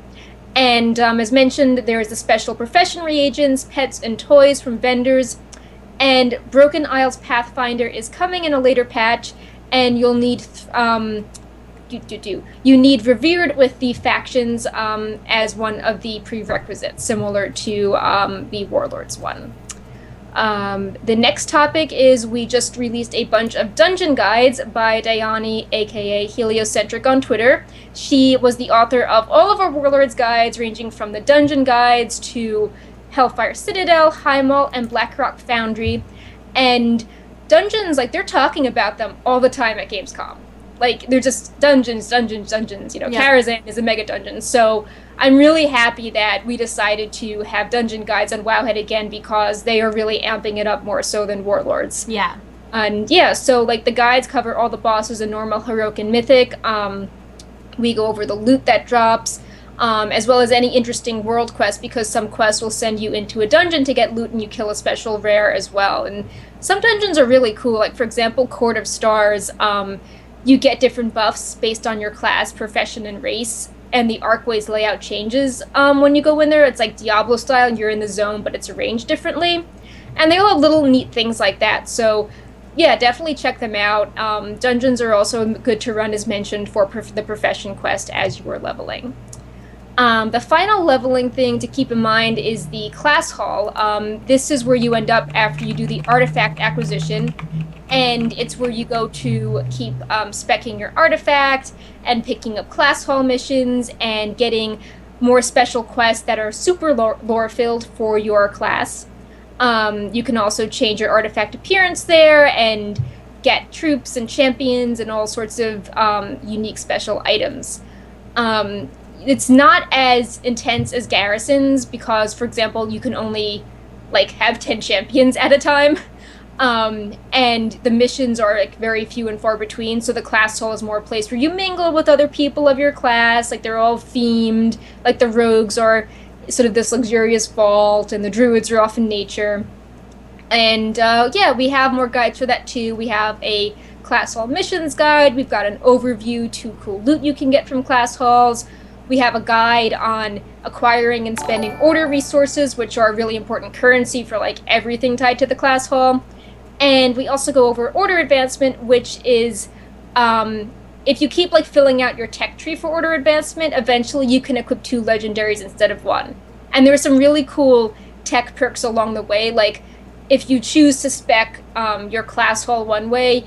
And as mentioned, there's the special profession reagents, pets, and toys from vendors. And Broken Isles Pathfinder is coming in a later patch, and you'll need you need Revered with the factions as one of the prerequisites, similar to the Warlords one. The next topic is we just released a bunch of dungeon guides by Diani, aka Heliocentric on Twitter. She was the author of all of our Warlords guides, ranging from the dungeon guides to Hellfire Citadel, High Mall, and Blackrock Foundry. And dungeons, like, they're talking about them all the time at Gamescom. Like, they're just dungeons, you know, yeah. Karazhan is a mega dungeon. So I'm really happy that we decided to have dungeon guides on Wowhead again, because they are really amping it up more so than Warlords. Yeah. And yeah, so, like, the guides cover all the bosses in normal, heroic, and mythic. We go over the loot that drops, as well as any interesting world quests, because some quests will send you into a dungeon to get loot and you kill a special rare as well. And some dungeons are really cool, like, for example, Court of Stars. You get different buffs based on your class, profession, and race, and the Arcways layout changes when you go in there. It's like Diablo style, you're in the zone, but it's arranged differently. And they all have little neat things like that, so yeah, definitely check them out. Dungeons are also good to run, as mentioned, for the profession quest as you are leveling. The final leveling thing to keep in mind is the class hall. This is where you end up after you do the artifact acquisition, and it's where you go to keep speccing your artifact and picking up class hall missions and getting more special quests that are super lore-filled for your class. You can also change your artifact appearance there and get troops and champions and all sorts of unique special items. It's not as intense as Garrisons because, for example, you can only, like, have 10 champions at a time. And the missions are, like, very few and far between, so the class hall is more a place where you mingle with other people of your class. Like, they're all themed. Like, the rogues are sort of this luxurious vault, and the druids are off in nature. And, yeah, we have more guides for that, too. We have a class hall missions guide. We've got an overview to cool loot you can get from class halls. We have a guide on acquiring and spending order resources, which are really important currency for, like, everything tied to the class hall. And we also go over order advancement, which is, if you keep, like, filling out your tech tree for order advancement, eventually you can equip 2 legendaries instead of 1. And there are some really cool tech perks along the way, like, if you choose to spec your class hall one way,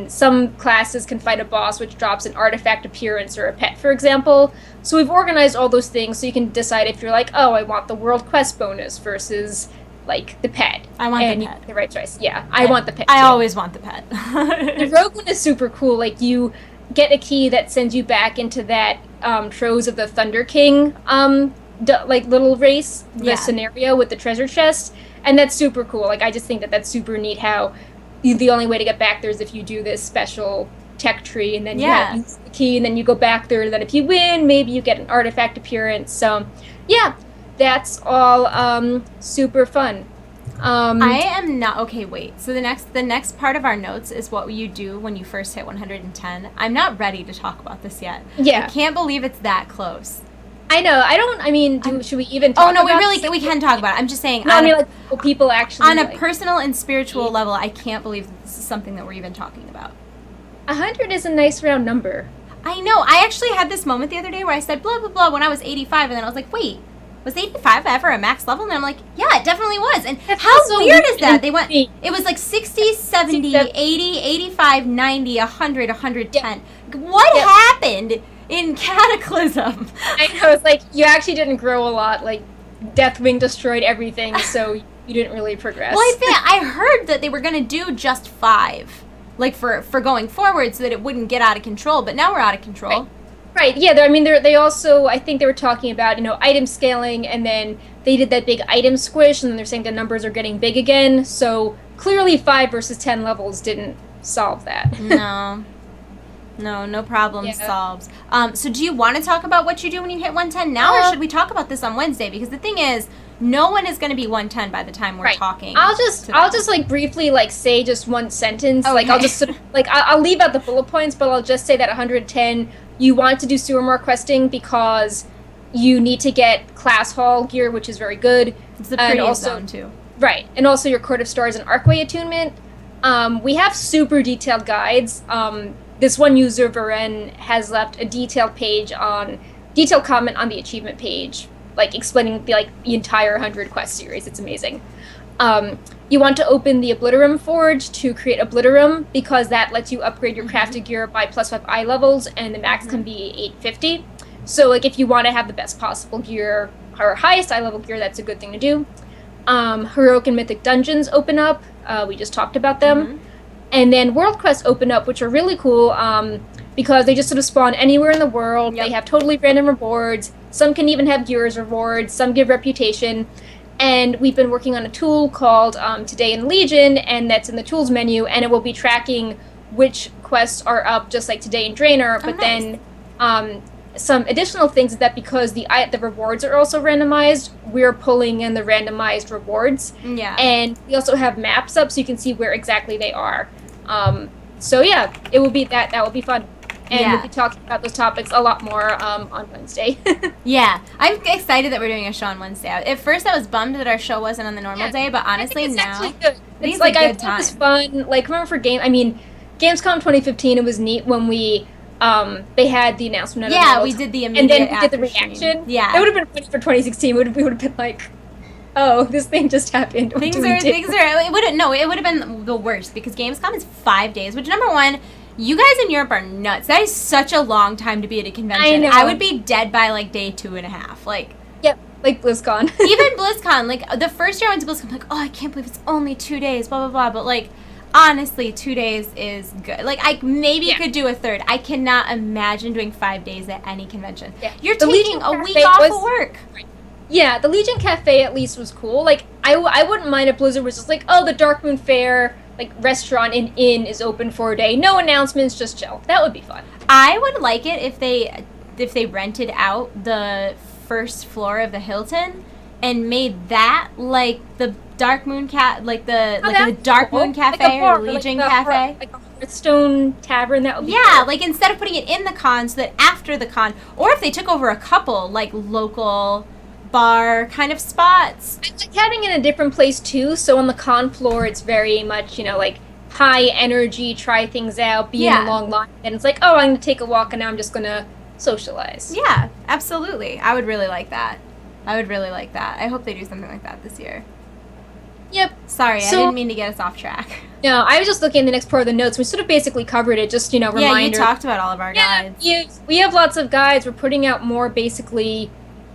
some classes can fight a boss which drops an artifact appearance or a pet, for example. So we've organized all those things so you can decide if you're like, oh, I want the world quest bonus versus, like, the pet. I want the pet. The right choice. Yeah, I want the pet. I always want the pet. The rogue one is super cool. Like, you get a key that sends you back into that Troves of the Thunder King, like, little race, the scenario with the treasure chest. And that's super cool. Like, I just think that that's super neat how the only way to get back there is if you do this special tech tree, and then you use the key, and then you go back there, and then if you win, maybe you get an artifact appearance. So, yeah, that's all super fun. I am not... Okay, wait. So the next part of our notes is what you do when you first hit 110. I'm not ready to talk about this yet. Yeah. I can't believe it's that close. I know. Should we even talk about we can talk about it. I'm just saying. No, like, people actually... On a personal and spiritual level, I can't believe that this is something that we're even talking about. 100 is a nice round number. I know. I actually had this moment the other day where I said blah, blah, blah when I was 85, and then I was like, wait, was 85 ever a max level? And I'm like, yeah, it definitely was. And how weird is that? They went, it was like 60, 70, 80, 85, 90, 100, 110. What happened in Cataclysm? I know, it's like, you actually didn't grow a lot. Like, Deathwing destroyed everything, so you didn't really progress. Well, I heard that they were going to do just 5, like, for going forward so that it wouldn't get out of control, but now we're out of control. Right, yeah, they also, I think they were talking about, item scaling, and then they did that big item squish, and then they're saying the numbers are getting big again, so clearly 5 versus 10 levels didn't solve that. No problem solves. So do you want to talk about what you do when you hit 110 now, or should we talk about this on Wednesday? Because the thing is, no one is going to be 110 by the time we're talking. I'll just like briefly like say just one sentence. Okay. Like I'll just sort of, like I'll leave out the bullet points, but I'll just say that 110 you want to do sewer more questing because you need to get class hall gear, which is very good. It's the prettiest zone too. Right, and also your Court of Stars and Arcway attunement. We have super detailed guides. This one user, Varen, has left a detailed comment on the achievement page, like explaining the entire 100 quest series. It's amazing. You want to open the Obliterum Forge to create Obliterum because that lets you upgrade your crafted gear by +5 eye levels, and the max can be 850. So like if you want to have the best possible gear or highest eye level gear, that's a good thing to do. Heroic and Mythic Dungeons open up. We just talked about them. And then world quests open up, which are really cool because they just sort of spawn anywhere in the world. They have totally random rewards. Some can even have gear as rewards. Some give reputation. And we've been working on a tool called Today in Legion, and that's in the tools menu, and it will be tracking which quests are up, just like Today in Draenor. But then some additional things is that because the rewards are also randomized, we're pulling in the randomized rewards. Yeah. And we also have maps up so you can see where exactly they are. So yeah, it will be that will be fun. And we'll be talking about those topics a lot more on Wednesday. Yeah. I'm excited that we're doing a show on Wednesday. At first I was bummed that our show wasn't on the normal day, but honestly it's now actually good. It's like a good I thought time. it was fun. Like remember for Gamescom 2015, it was neat when we they had the announcement. We did the immediate and then we did the after reaction. stream. Yeah, it would have been funny for 2016. We would have been like, oh, this thing just happened. It would have been the worst because Gamescom is 5 days. Which number one, you guys in Europe are nuts. That is such a long time to be at a convention. I know. I would be dead by like day 2.5. Like. Yep. Like BlizzCon. Even BlizzCon, like the first year I went to BlizzCon, I'm like, oh, I can't believe it's only 2 days, blah blah blah. But like. Honestly, 2 days is good. Like, I maybe could do a third. I cannot imagine doing 5 days at any convention. Yeah. You're taking a week off of work. Yeah, the Legion Cafe at least was cool. Like, I wouldn't mind if Blizzard was just like, oh, the Darkmoon Fair, like, restaurant and inn is open for a day. No announcements, just chill. That would be fun. I would like it if they rented out the first floor of the Hilton and made that like the Darkmoon the Darkmoon Cafe or Legion Cafe, like a Hearthstone tavern. That would be cool. Like instead of putting it in the con, so that after the con, or if they took over a couple like local bar kind of spots. I like having it in a different place too. So on the con floor, it's very much like high energy, try things out, be in a long line, and it's like, oh, I'm gonna take a walk, and now I'm just gonna socialize. Yeah, absolutely. I would really like that. I hope they do something like that this year. Yep. Sorry, I didn't mean to get us off track. No, I was just looking at the next part of the notes. We sort of basically covered it, just, reminder. Yeah, you talked about all of our guides. Yeah, we have lots of guides. We're putting out more basically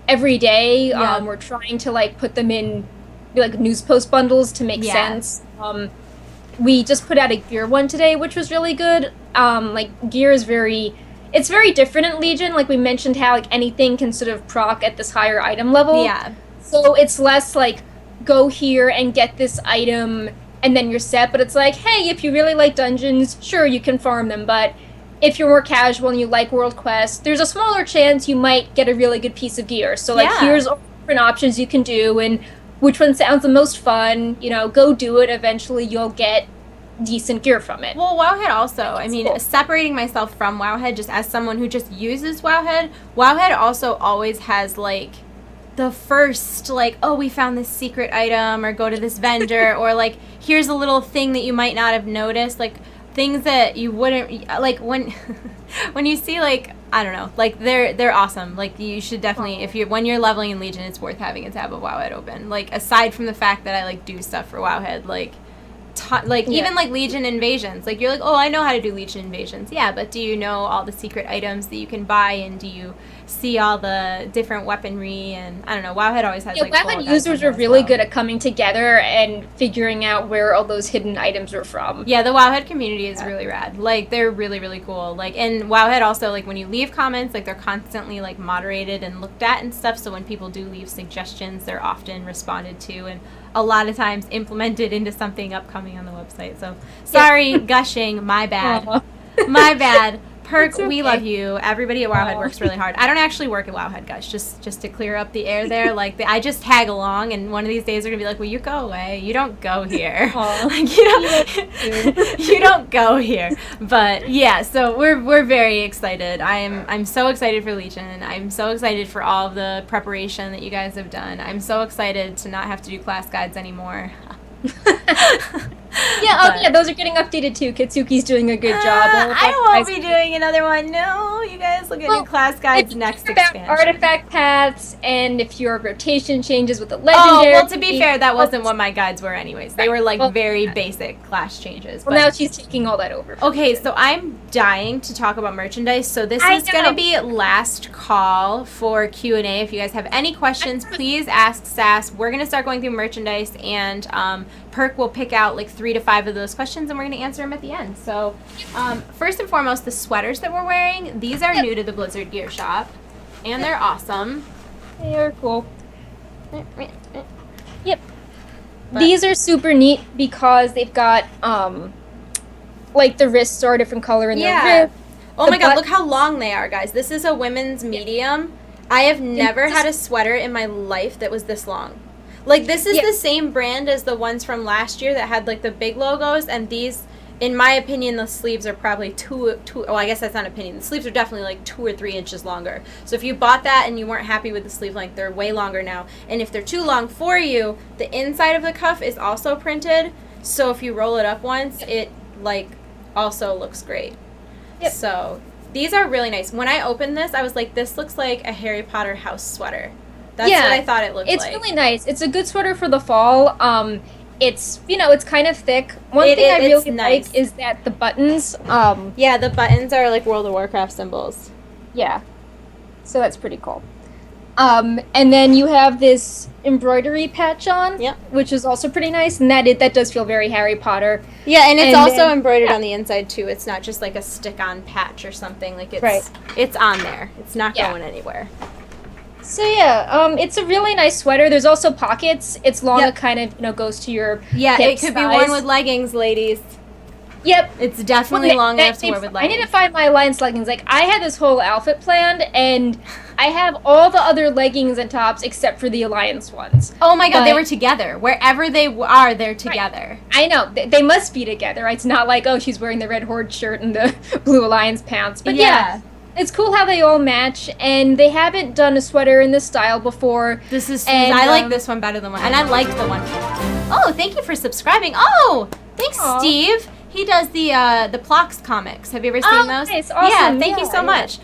every day. Yeah. We're trying to, like, put them in, like, news post bundles to make sense. We just put out a gear one today, which was really good. Gear is it's very different in Legion. Like, we mentioned how, like, anything can sort of proc at this higher item level. Yeah. So it's less, like, go here and get this item and then you're set. But it's like, hey, if you really like dungeons, sure, you can farm them. But if you're more casual and you like world quests, there's a smaller chance you might get a really good piece of gear. So, like, here's all the different options you can do and which one sounds the most fun. Go do it. Eventually you'll get decent gear from it. Well, Wowhead also, separating myself from Wowhead just as someone who just uses Wowhead also always has, like, the first, like, oh, we found this secret item, or go to this vendor, or, like, here's a little thing that you might not have noticed. Like, things that you wouldn't like when when you see like I don't know, like they're awesome. Like you should definitely when you're leveling in Legion, it's worth having a tab of Wowhead open. Like aside from the fact that I like do stuff for Wowhead, like even like Legion invasions. Like you're like, oh, I know how to do Legion invasions. Yeah, but do you know all the secret items that you can buy, and do you see all the different weaponry? And I don't know, Wowhead always has Wowhead users are really good at coming together and figuring out where all those hidden items are from. Yeah, the Wowhead community is really rad. Like they're really, really cool. Like, and Wowhead also, like when you leave comments, like they're constantly like moderated and looked at and stuff, so when people do leave suggestions, they're often responded to and a lot of times implemented into something upcoming on the website. So sorry, gushing, my bad. My bad. Perk, okay. We love you. Everybody at Wowhead works really hard. I don't actually work at Wowhead, guys. Just to clear up the air there. Like I just tag along, and one of these days they're gonna be like, "Well, you go away. You don't go here. Like you don't go here." But yeah, so we're very excited. I'm so excited for Legion. I'm so excited for all of the preparation that you guys have done. I'm so excited to not have to do class guides anymore. Yeah, those are getting updated too. Kitsuki's doing a good job. I won't be doing another one. No, you guys will get new class guides next expansion. Artifact paths, and if your rotation changes with the legendary. Oh, well, to be fair, that wasn't what my guides were anyways. They were like very basic class changes. Well, now she's taking all that over. Okay, so I'm dying to talk about merchandise. So this is going to be last call for Q&A. If you guys have any questions, please ask Sass. We're going to start going through merchandise, and Perk will pick out like 3 to 5 of those questions, and we're going to answer them at the end. So first and foremost, the sweaters that we're wearing, these are new to the Blizzard Gear Shop, and they're awesome. They are cool. Yep. But these are super neat because they've got like the wrists are a different color in the wrist. Oh my god, look how long they are, guys. This is a women's medium. I have never had a sweater in my life that was this long. Like, this is the same brand as the ones from last year that had, like, the big logos, and these, in my opinion, the sleeves are probably oh, I guess that's not opinion. The sleeves are definitely, like, 2 or 3 inches longer. So if you bought that and you weren't happy with the sleeve length, they're way longer now. And if they're too long for you, the inside of the cuff is also printed, so if you roll it up once, it, like, also looks great. Yep. So, these are really nice. When I opened this, I was like, this looks like a Harry Potter house sweater. That's what I thought it looked like. It's really nice. It's a good sweater for the fall. It's, it's kind of thick. One thing I really like is that the buttons... yeah, the buttons are like World of Warcraft symbols. Yeah. So that's pretty cool. And then you have this embroidery patch on, which is also pretty nice, and that does feel very Harry Potter. Yeah, and it's also embroidered on the inside, too. It's not just like a stick-on patch or something. Like, it's on there. It's not going anywhere. So it's a really nice sweater. There's also pockets. It's long. It kind of goes to your hip it could be worn with leggings, ladies. Yep, it's definitely long enough to wear with leggings. I need to find my Alliance leggings. Like, I had this whole outfit planned, and I have all the other leggings and tops except for the Alliance ones. Oh my god, they were together. Wherever they are, they're together. I know. They must be together. It's not like, oh, she's wearing the Red Horde shirt and the blue Alliance pants. But yeah. It's cool how they all match, and they haven't done a sweater in this style before. I like this one better than one, and I liked the one. Oh, thank you for subscribing. Oh, thanks, Steve. He does the Plox comics. Have you ever seen those? Nice. Awesome. Yeah, thank you so much.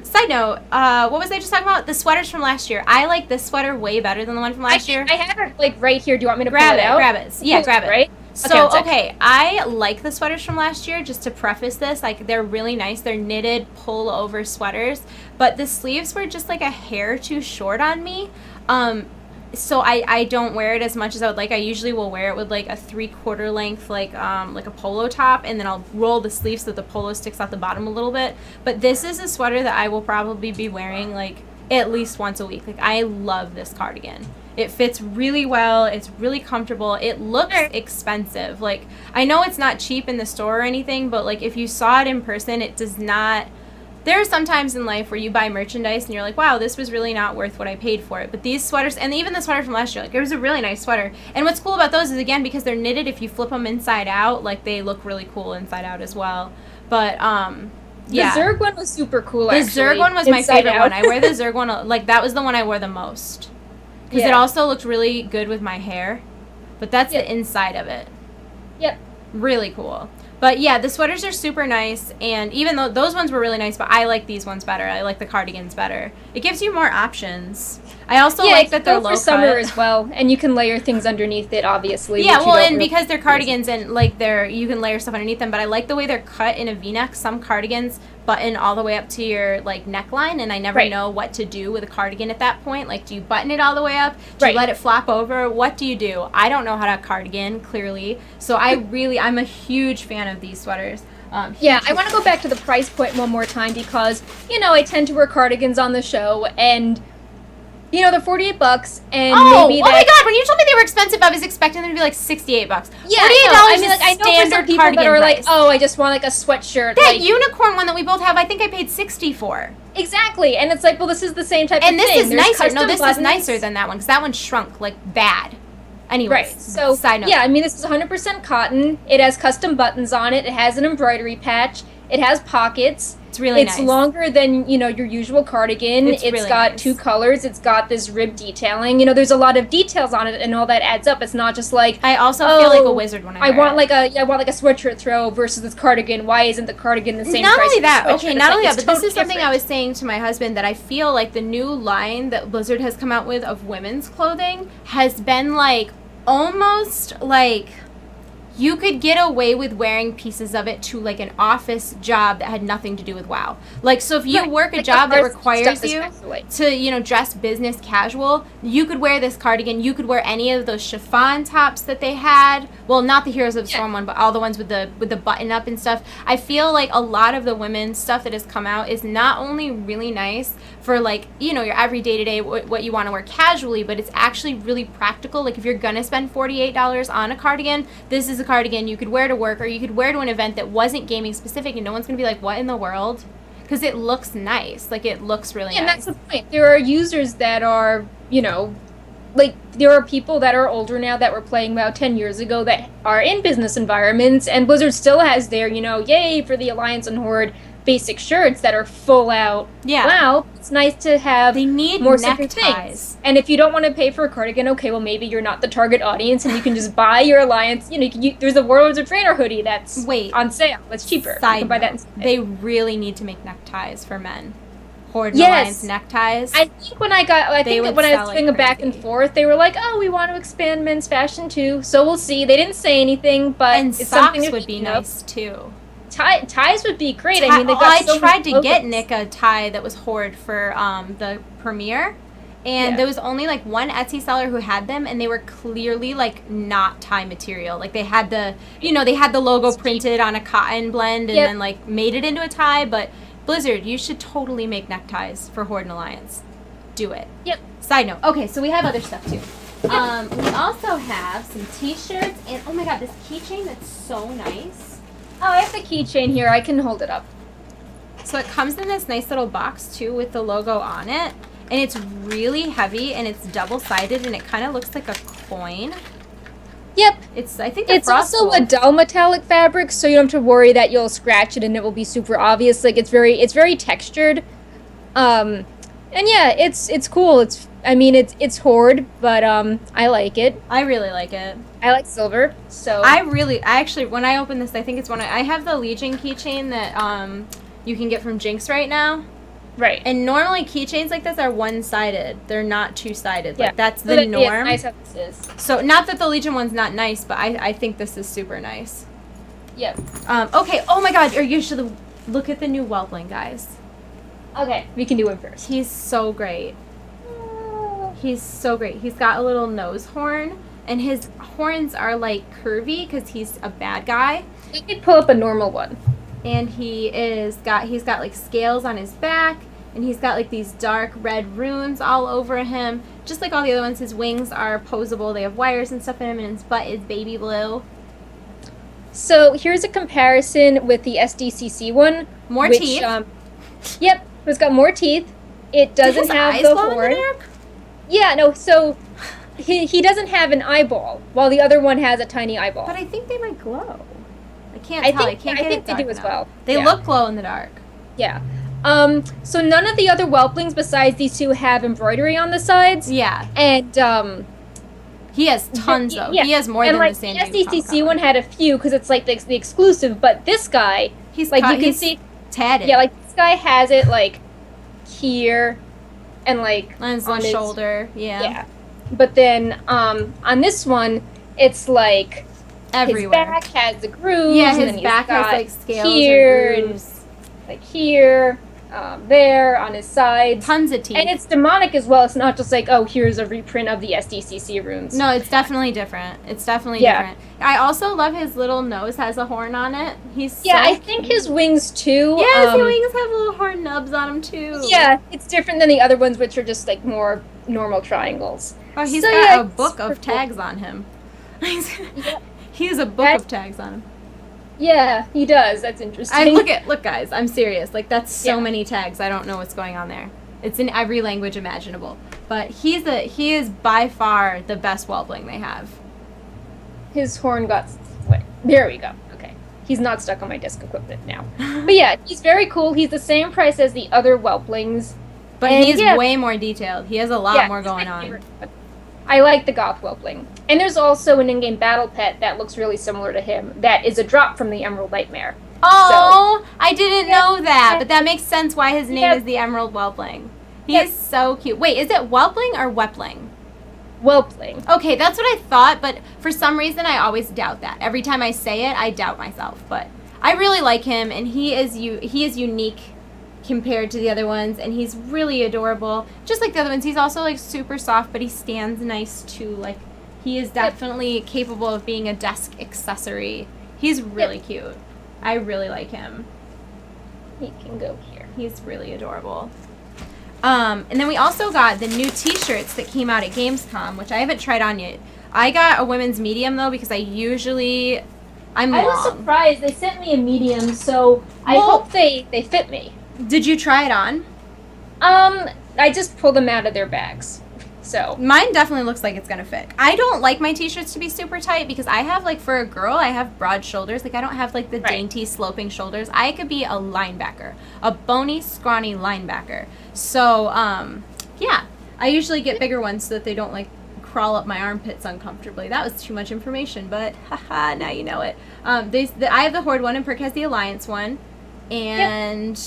Side note, what was I just talking about? The sweaters from last year. I like this sweater way better than the one from last year. I have it like right here. Do you want me to pull it out? Grab it. Yeah, grab it. Right? So, okay, I like the sweaters from last year, just to preface this. Like, they're really nice. They're knitted pull-over sweaters, but the sleeves were just, like, a hair too short on me. So I don't wear it as much as I would like. I usually will wear it with, like, a 3/4 length, like a polo top, and then I'll roll the sleeves so the polo sticks out the bottom a little bit. But this is a sweater that I will probably be wearing, like, at least once a week. Like, I love this cardigan. It fits really well. It's really comfortable. It looks expensive. Like, I know it's not cheap in the store or anything, but, like, if you saw it in person, it does not... There are some times in life where you buy merchandise and you're like, wow, this was really not worth what I paid for it. But these sweaters, and even the sweater from last year, like, it was a really nice sweater. And what's cool about those is, again, because they're knitted, if you flip them inside out, like, they look really cool inside out as well. But, yeah. The Zerg one was super cool, actually. The Zerg one was my favorite one. I wear the Zerg one, like, that was the one I wore the most. Because it also looked really good with my hair. But that's the inside of it. Yep. Really cool. But yeah, the sweaters are super nice, and even though those ones were really nice, but I like these ones better. I like the cardigans better. It gives you more options. I also like that they're low cut. For summer as well, and you can layer things underneath it, obviously. Yeah, well, and because they're cardigans and like you can layer stuff underneath them. But I like the way they're cut in a V-neck. Some cardigans button all the way up to your like neckline, and I never know what to do with a cardigan at that point. Like, do you button it all the way up? Do you let it flap over? What do you do? I don't know how to cardigan clearly, so I'm a huge fan of these sweaters. I want to go back to the price point one more time because I tend to wear cardigans on the show, and they're $48, and maybe oh my god! When you told me they were expensive, I was expecting them to be like $68. Yeah, $48 I know for some people that are like, I just want like a sweatshirt. That unicorn one that we both have, I think I paid $60 for. Exactly, and it's like, well, this is the same type of thing. And this is nicer. No, this is nicer than that one because that one shrunk like bad. Anyways, right. So side note. Yeah, I mean, this is 100% cotton. It has custom buttons on it. It has an embroidery patch. It has pockets. It's really nice. It's longer than, your usual cardigan. It's really got nice. 2 colors. It's got this rib detailing. There's a lot of details on it, and all that adds up. It's not just like, I also feel like a wizard when I want like a sweatshirt throw versus this cardigan. Why isn't the cardigan the same price? Not only that, but this is something I was saying to my husband, that I feel like the new line that Blizzard has come out with of women's clothing has been like almost like you could get away with wearing pieces of it to like an office job that had nothing to do with WoW. Like, so if you work a job that requires you to, dress business casual, you could wear this cardigan. You could wear any of those chiffon tops that they had. Well, not the Heroes of the Storm one, but all the ones with the button up and stuff. I feel like a lot of the women's stuff that has come out is not only really nice for like, your everyday to day, what you want to wear casually, but it's actually really practical. Like, if you're going to spend $48 on a cardigan, this is a cardigan you could wear to work, or you could wear to an event that wasn't gaming specific, and no one's going to be like, what in the world? Because it looks nice. Like, it looks really nice. And that's the point. There are users that are, like, there are people that are older now that were playing WoW 10 years ago that are in business environments, and Blizzard still has their, yay for the Alliance and Horde basic shirts that are full out. Yeah. Wow, it's nice to have they need more neckties. Things. And if you don't want to pay for a cardigan, okay, well, maybe you're not the target audience, and you can just buy your Alliance. There's a Warlords of Draenor hoodie that's on sale. That's cheaper. You can buy that instead. They really need to make neckties for men. Horde and Alliance neckties. I think when I was doing a back and forth, they were like, "Oh, we want to expand men's fashion too." So we'll see. They didn't say anything, but and it's socks something would be nice too. Ties would be great. I mean, they got I tried to get Nick a tie that was Horde for the premiere, and there was only like one Etsy seller who had them, and they were clearly like not tie material. Like, they had the logo printed on a cotton blend and then like made it into a tie. But Blizzard, you should totally make neckties for Horde and Alliance. Do it. Yep. Side note. Okay, so we have other stuff too. We also have some t-shirts, and oh my god, this keychain that's so nice. Oh, I have the keychain here. I can hold it up. So it comes in this nice little box, too, with the logo on it. And it's really heavy, and it's double-sided, and it kind of looks like a coin. Yep. I think it's also a dull metallic fabric, so you don't have to worry that you'll scratch it and it will be super obvious. Like, it's very textured. And yeah, it's cool. It's Horde, but I like it. I really like it. I like silver, so I actually, when I open this, I think it's I have the Legion keychain that you can get from Jinx right now. Right. And normally keychains like this are one-sided. They're not two-sided. Yeah. Like, that's the norm. Yeah, nice how this is. So, not that the Legion one's not nice, but I think this is super nice. Yep. Okay, oh my god, you should look at the new Whelpling, guys. Okay, we can do him first. He's so great. He's so great. He's got a little nose horn, and his horns are like curvy because he's a bad guy. You could pull up a normal one. And he's got like scales on his back, and he's got like these dark red runes all over him. Just like all the other ones, his wings are posable. They have wires and stuff in him, and his butt is baby blue. So here's a comparison with the SDCC one. More teeth. Yep, it's got more teeth. It doesn't have the horn. Yeah, no, so he doesn't have an eyeball, while the other one has a tiny eyeball. But I think they might glow. I can't tell. I think they do as well. They look glow in the dark. Yeah. So none of the other Whelplings besides these two have embroidery on the sides. Yeah. And He has tons, though. Yeah. He has more and than like, the San Diego SDCC one had a few, because it's like the exclusive, but this guy, he's like, you can see... tatted. Yeah, like, this guy has it, like, here, and, like... on his shoulder, yeah. Yeah. But then, on this one, it's, like... everywhere. His back has the grooves. Yeah, his and back has, like, scales here, or grooves. And, like, here... there, on his sides. Tons of teeth. And it's demonic as well. It's not just like, oh, here's a reprint of the SDCC runes. No, it's definitely different. It's definitely different. I also love his little nose has a horn on it. He's I think his wings too. Yeah, his wings have little horn nubs on them too. Yeah, it's different than the other ones, which are just like more normal triangles. Oh, he's got a book of tags on him. He has a book of tags on him. Yeah, he does. That's interesting. Look, guys. I'm serious. Like, that's so many tags. I don't know what's going on there. It's in every language imaginable. But he is by far the best whelpling they have. His horn got... Wait, there we go. Okay. He's not stuck on my desk equipment now. But yeah, he's very cool. He's the same price as the other whelplings. But he's way more detailed. He has a lot more going on. I like the Goth Whelpling. And there's also an in-game battle pet that looks really similar to him that is a drop from the Emerald Nightmare. Oh, so, I didn't know that, but that makes sense why his name is the Emerald Whelpling. He is so cute. Wait, is it Whelpling or Wepling? Whelpling. Okay, that's what I thought, but for some reason I always doubt that. Every time I say it, I doubt myself. But I really like him, and he is unique compared to the other ones, and he's really adorable. Just like the other ones, he's also like super soft, but he stands nice too. Like, he is definitely capable of being a desk accessory. He's really cute. I really like him. He can go here. He's really adorable. And then we also got the new t-shirts that came out at Gamescom, which I haven't tried on yet. I got a women's medium though, because I'm long. I was surprised. They sent me a medium, so I hope they fit me. Did you try it on? I just pulled them out of their bags. So mine definitely looks like it's gonna fit. I don't like my t-shirts to be super tight because I have, like, for a girl, I have broad shoulders. Like, I don't have like the dainty sloping shoulders. I could be a linebacker, a bony, scrawny linebacker. So yeah, I usually get bigger ones so that they don't like crawl up my armpits uncomfortably. That was too much information, but haha, now you know it. I have the Horde one and Perk has the Alliance one, and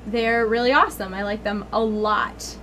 they're really awesome. I like them a lot.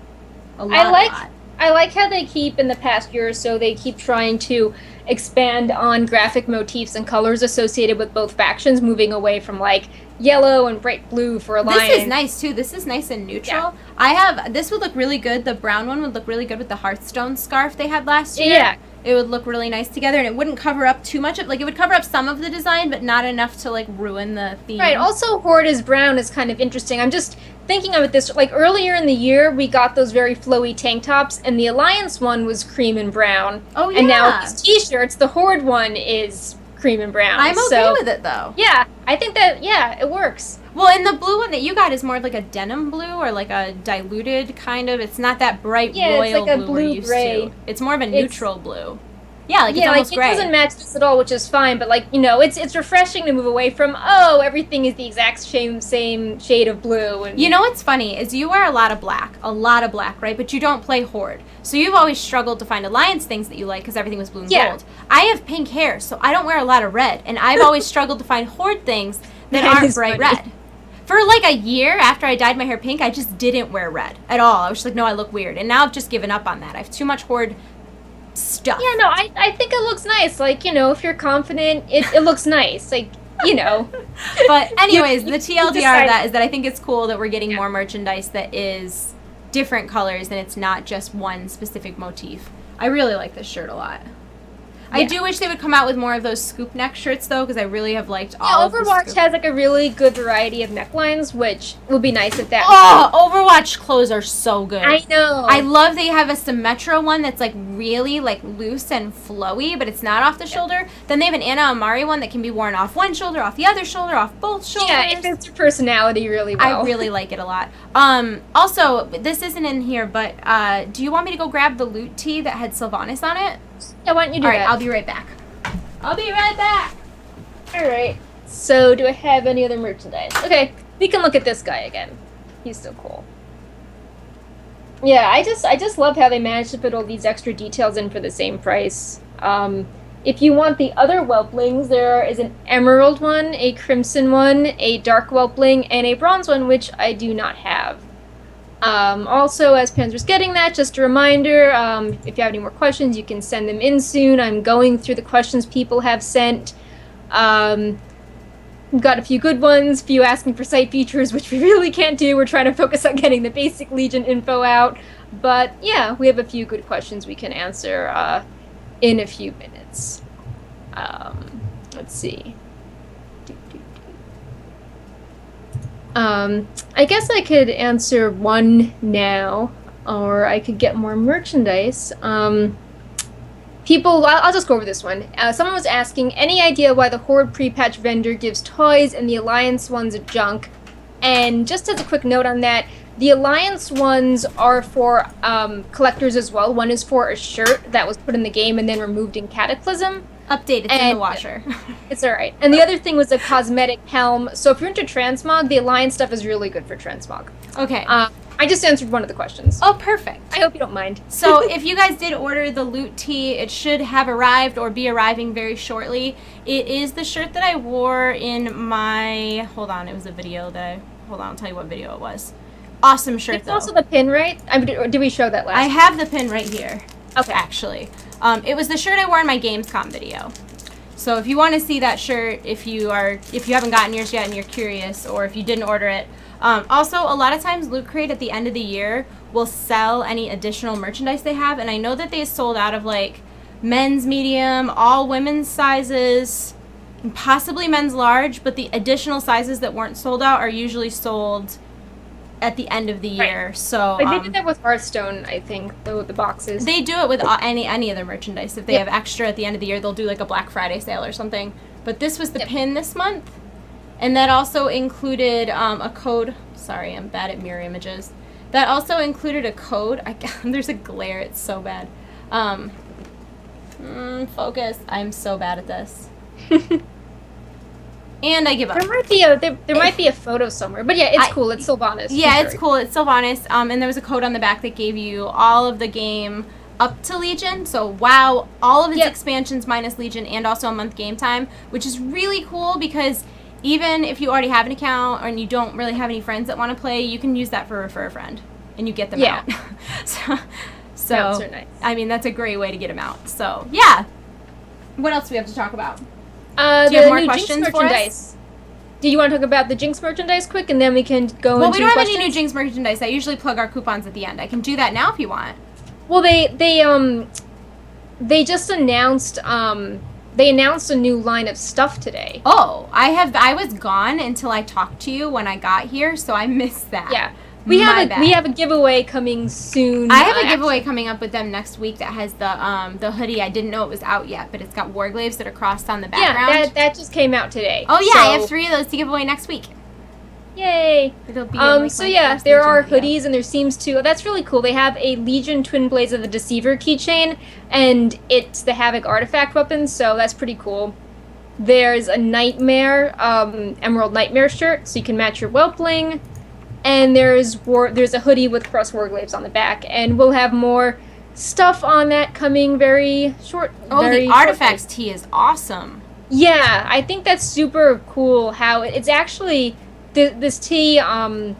I like how they keep, in the past year or so, they keep trying to expand on graphic motifs and colors associated with both factions, moving away from, like, yellow and bright blue for Alliance. This is nice, too. This is nice and neutral. Yeah. This would look really good. The brown one would look really good with the Hearthstone scarf they had last year. Yeah. It would look really nice together, and it wouldn't cover up too much. Like, it would cover up some of the design, but not enough to, like, ruin the theme. Right. Also, Horde is brown is kind of interesting. I'm just thinking of it this, like, earlier in the year, we got those very flowy tank tops, and the Alliance one was cream and brown. Oh, yeah. And now these t-shirts, the Horde one is cream and brown. I'm okay with it, though. Yeah. I think that, it works. Well, and the blue one that you got is more like a denim blue or like a diluted kind of. It's not that bright royal it's like a blue we're used gray. to. It's more of a neutral blue. Yeah, like it's almost gray. It doesn't match this at all, which is fine, but like, it's refreshing to move away from, everything is the exact same shade of blue. And you know what's funny is you wear a lot of black, right? But you don't play Horde. So you've always struggled to find Alliance things that you like because everything was blue and gold. I have pink hair, so I don't wear a lot of red, and I've always struggled to find Horde things that aren't bright red. For like a year after I dyed my hair pink, I just didn't wear red at all. I was just like, no, I look weird. And now I've just given up on that. I have too much Horde stuff. Yeah, no, I think it looks nice. Like, if you're confident, it looks nice. Like, But anyways, the TLDR of that is that I think it's cool that we're getting more merchandise that is different colors and it's not just one specific motif. I really like this shirt a lot. I do wish they would come out with more of those scoop neck shirts, though, because I really have liked all of the Overwatch has, like, a really good variety of necklines, which would be nice if that... Oh, Overwatch clothes are so good. I know. I love they have a Symmetra one that's, like, really, like, loose and flowy, but it's not off the shoulder. Then they have an Anna Amari one that can be worn off one shoulder, off the other shoulder, off both shoulders. Yeah, it fits your personality really well. I really like it a lot. Also, this isn't in here, but do you want me to go grab the loot tee that had Sylvanas on it? Yeah, why don't you do that? All right, I'll be right back. All right. So, do I have any other merchandise? Okay, we can look at this guy again. He's so cool. Yeah, I just love how they managed to put all these extra details in for the same price. If you want the other whelplings, there is an emerald one, a crimson one, a dark whelpling, and a bronze one, which I do not have. Also, as Panzer's getting that, just a reminder, if you have any more questions, you can send them in soon. I'm going through the questions people have sent. We've got a few good ones, a few asking for site features, which we really can't do. We're trying to focus on getting the basic Legion info out. But yeah, we have a few good questions we can answer in a few minutes. Let's see. I guess I could answer one now, or I could get more merchandise. I'll just go over this one. Someone was asking, any idea why the Horde pre-patch vendor gives toys and the Alliance ones are junk? And just as a quick note on that, the Alliance ones are for collectors as well. One is for a shirt that was put in the game and then removed in Cataclysm. Update, it's in the washer. It's alright. And the other thing was a cosmetic helm. So if you're into transmog, the Alliance stuff is really good for transmog. Okay. I just answered one of the questions. Oh, perfect. I hope you don't mind. So if you guys did order the loot tee, it should have arrived or be arriving very shortly. It is the shirt that I wore in my... Hold on, it was a video that... Hold on, I'll tell you what video it was. Awesome shirt, it's also the pin, right? Did we show that last I have the pin right here. Okay. Actually. It was the shirt I wore in my Gamescom video. So if you want to see that shirt, if you haven't gotten yours yet and you're curious, or if you didn't order it. Also, a lot of times Loot Crate at the end of the year will sell any additional merchandise they have, and I know that they sold out of like men's medium, all women's sizes, and possibly men's large, but the additional sizes that weren't sold out are usually sold at the end of the year. Right. So like they did that with Hearthstone, I think, the boxes. They do it with any other merchandise. If they have extra at the end of the year, they'll do like a Black Friday sale or something. But this was the pin this month. And that also included a code. Sorry, I'm bad at mirror images. That also included a code. There's a glare. It's so bad. Focus. I'm so bad at this. And I give up. There might be a photo somewhere. But yeah, it's cool. It's Sylvanas. Yeah, it's cool. It's Sylvanas. And there was a code on the back that gave you all of the game up to Legion. So WoW, all of its expansions minus Legion, and also a month game time, which is really cool because even if you already have an account and you don't really have any friends that want to play, you can use that for refer a friend, and you get them out. so so nice. I mean, that's a great way to get them out. So yeah. What else do we have to talk about? Do you have more questions for us? Do you want to talk about the Jinx merchandise quick, and then we can go into questions? Well, we don't have any new Jinx merchandise. I usually plug our coupons at the end. I can do that now if you want. Well, they just announced they announced a new line of stuff today. Oh, I was gone until I talked to you when I got here, so I missed that. Yeah. We have a giveaway coming soon. I have a giveaway coming up with them next week that has the hoodie. I didn't know it was out yet, but it's got warglaves that are crossed on the background. Yeah, that just came out today. Oh yeah, I have 3 of those to give away next week. Yay! It'll be so yeah, there are hoodies, and there seems to... That's really cool. They have a Legion Twin Blades of the Deceiver keychain, and it's the Havoc artifact weapon, so that's pretty cool. There's a Nightmare, Emerald Nightmare shirt, so you can match your Whelpling. And there's a hoodie with cross warglaves on the back, and we'll have more stuff on that coming very short. Oh, the artifacts tee is awesome. Yeah, I think that's super cool. How it's actually this tee. I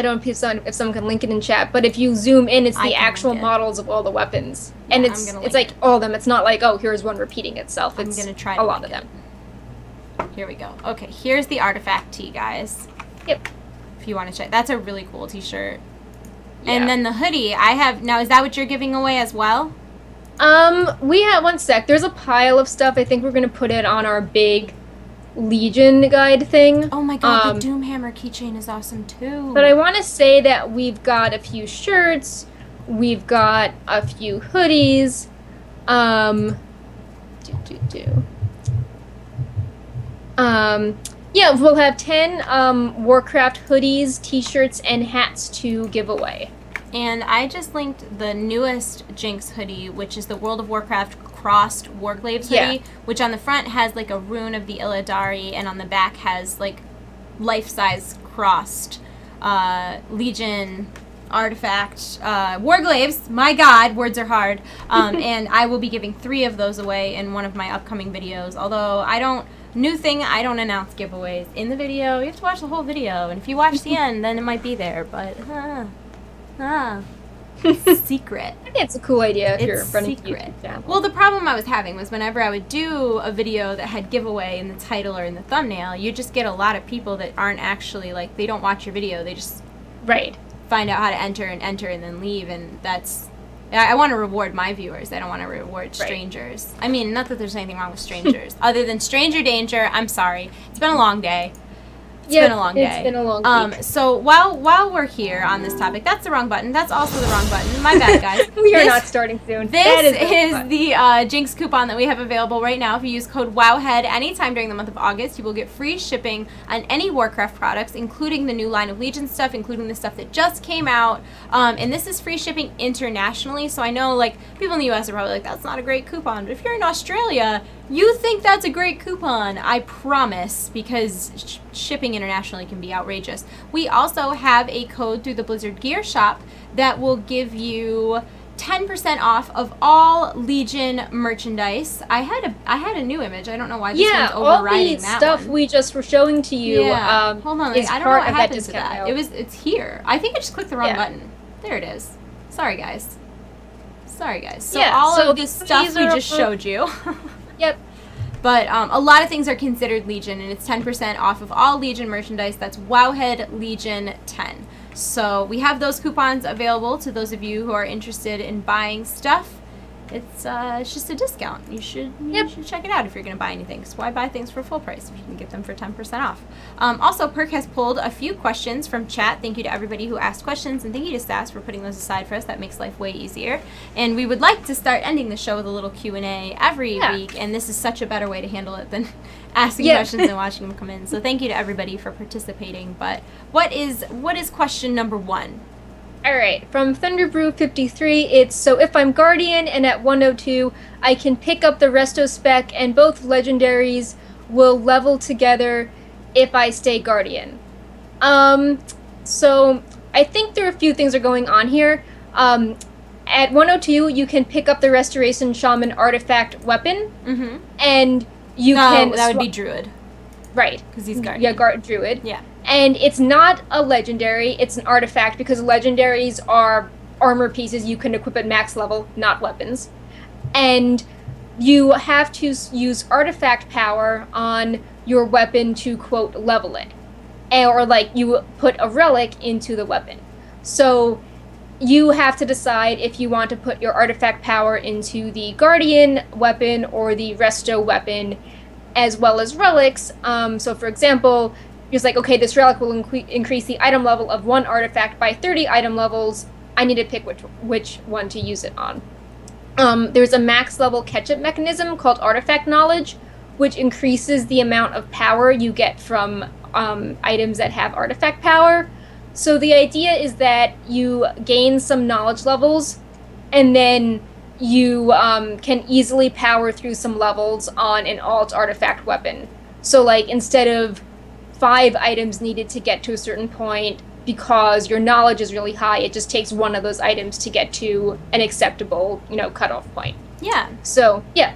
don't know if someone can link it in chat, but if you zoom in, it's the actual models of all the weapons, and it's like all of them. It's not like, oh, here's one repeating itself. It's I'm gonna try a lot of them. Here we go. Okay, here's the artifact tee, guys. Yep. If you want to check, that's a really cool t-shirt. Yeah. And then the hoodie I have now. Is that what you're giving away as well? We have one sec. There's a pile of stuff. I think we're gonna put it on our big Legion guide thing. Oh my god, the Doomhammer keychain is awesome too. But I want to say that we've got a few shirts. We've got a few hoodies. Yeah, we'll have 10 Warcraft hoodies, t-shirts, and hats to give away. And I just linked the newest Jinx hoodie, which is the World of Warcraft crossed Warglaves hoodie, which on the front has like a rune of the Illidari, and on the back has like life-size crossed Legion artifact Warglaves. My God, words are hard. And I will be giving 3 of those away in one of my upcoming videos. Although I don't announce giveaways in the video. You have to watch the whole video, and if you watch the end, then it might be there. But secret. I think it's a cool idea if it's you're running secret. YouTube. Well, the problem I was having was whenever I would do a video that had giveaway in the title or in the thumbnail, you just get a lot of people that aren't actually, like, they don't watch your video. They just find out how to enter and then leave, and that's... I want to reward my viewers. I don't want to reward strangers. I mean, not that there's anything wrong with strangers. Other than stranger danger, I'm sorry. It's been a long day. It's been a long day. It's been a long week. So while we're here on this topic, that's the wrong button. That's also the wrong button. My bad, guys. We are not starting soon. This is the Jinx coupon that we have available right now. If you use code WOWHEAD anytime during the month of August, you will get free shipping on any Warcraft products, including the new line of Legion stuff, including the stuff that just came out. And this is free shipping internationally. So I know, like, people in the U.S. are probably like, that's not a great coupon. But if you're in Australia, you think that's a great coupon, I promise, because shipping internationally can be outrageous. We also have a code through the Blizzard Gear Shop that will give you 10% off of all Legion merchandise. I had a new image. I don't know why this one's overriding that all the stuff we just were showing to you. Yeah. Hold on. Is I don't know what happened to that. It's here. I think I just clicked the wrong button. There it is. Sorry, guys. So all of this stuff we just showed you. Yep. But a lot of things are considered Legion, and it's 10% off of all Legion merchandise. That's Wowhead Legion 10. So we have those coupons available to those of you who are interested in buying stuff. It's just a discount. You should check it out if you're going to buy anything. Because why buy things for full price if you can get them for 10% off? Also, Perk has pulled a few questions from chat. Thank you to everybody who asked questions, and thank you to Stas for putting those aside for us. That makes life way easier. And we would like to start ending the show with a little Q&A every week, and this is such a better way to handle it than asking questions and watching them come in. So thank you to everybody for participating. But what is question number 1? Alright, from Thunderbrew53, it's, so if I'm Guardian and at 102, I can pick up the Resto spec and both legendaries will level together if I stay Guardian. So I think there are a few things are going on here. At 102, you can pick up the Restoration Shaman artifact weapon, and you can... that would be Druid. Right. Because he's Guardian. Yeah, Druid. Yeah. And it's not a legendary, it's an artifact, because legendaries are armor pieces you can equip at max level, not weapons. And you have to use artifact power on your weapon to, quote, level it. Or, like, you put a relic into the weapon. So you have to decide if you want to put your artifact power into the Guardian weapon or the Resto weapon, as well as relics. So, for example... It's like, okay, this relic will increase the item level of one artifact by 30 item levels. I need to pick which one to use it on. There's a max level catch-up mechanism called Artifact Knowledge, which increases the amount of power you get from items that have artifact power. So the idea is that you gain some knowledge levels, and then you can easily power through some levels on an alt artifact weapon. So, like, instead of 5 items needed to get to a certain point because your knowledge is really high, it just takes one of those items to get to an acceptable, cutoff point. Yeah. So, yeah.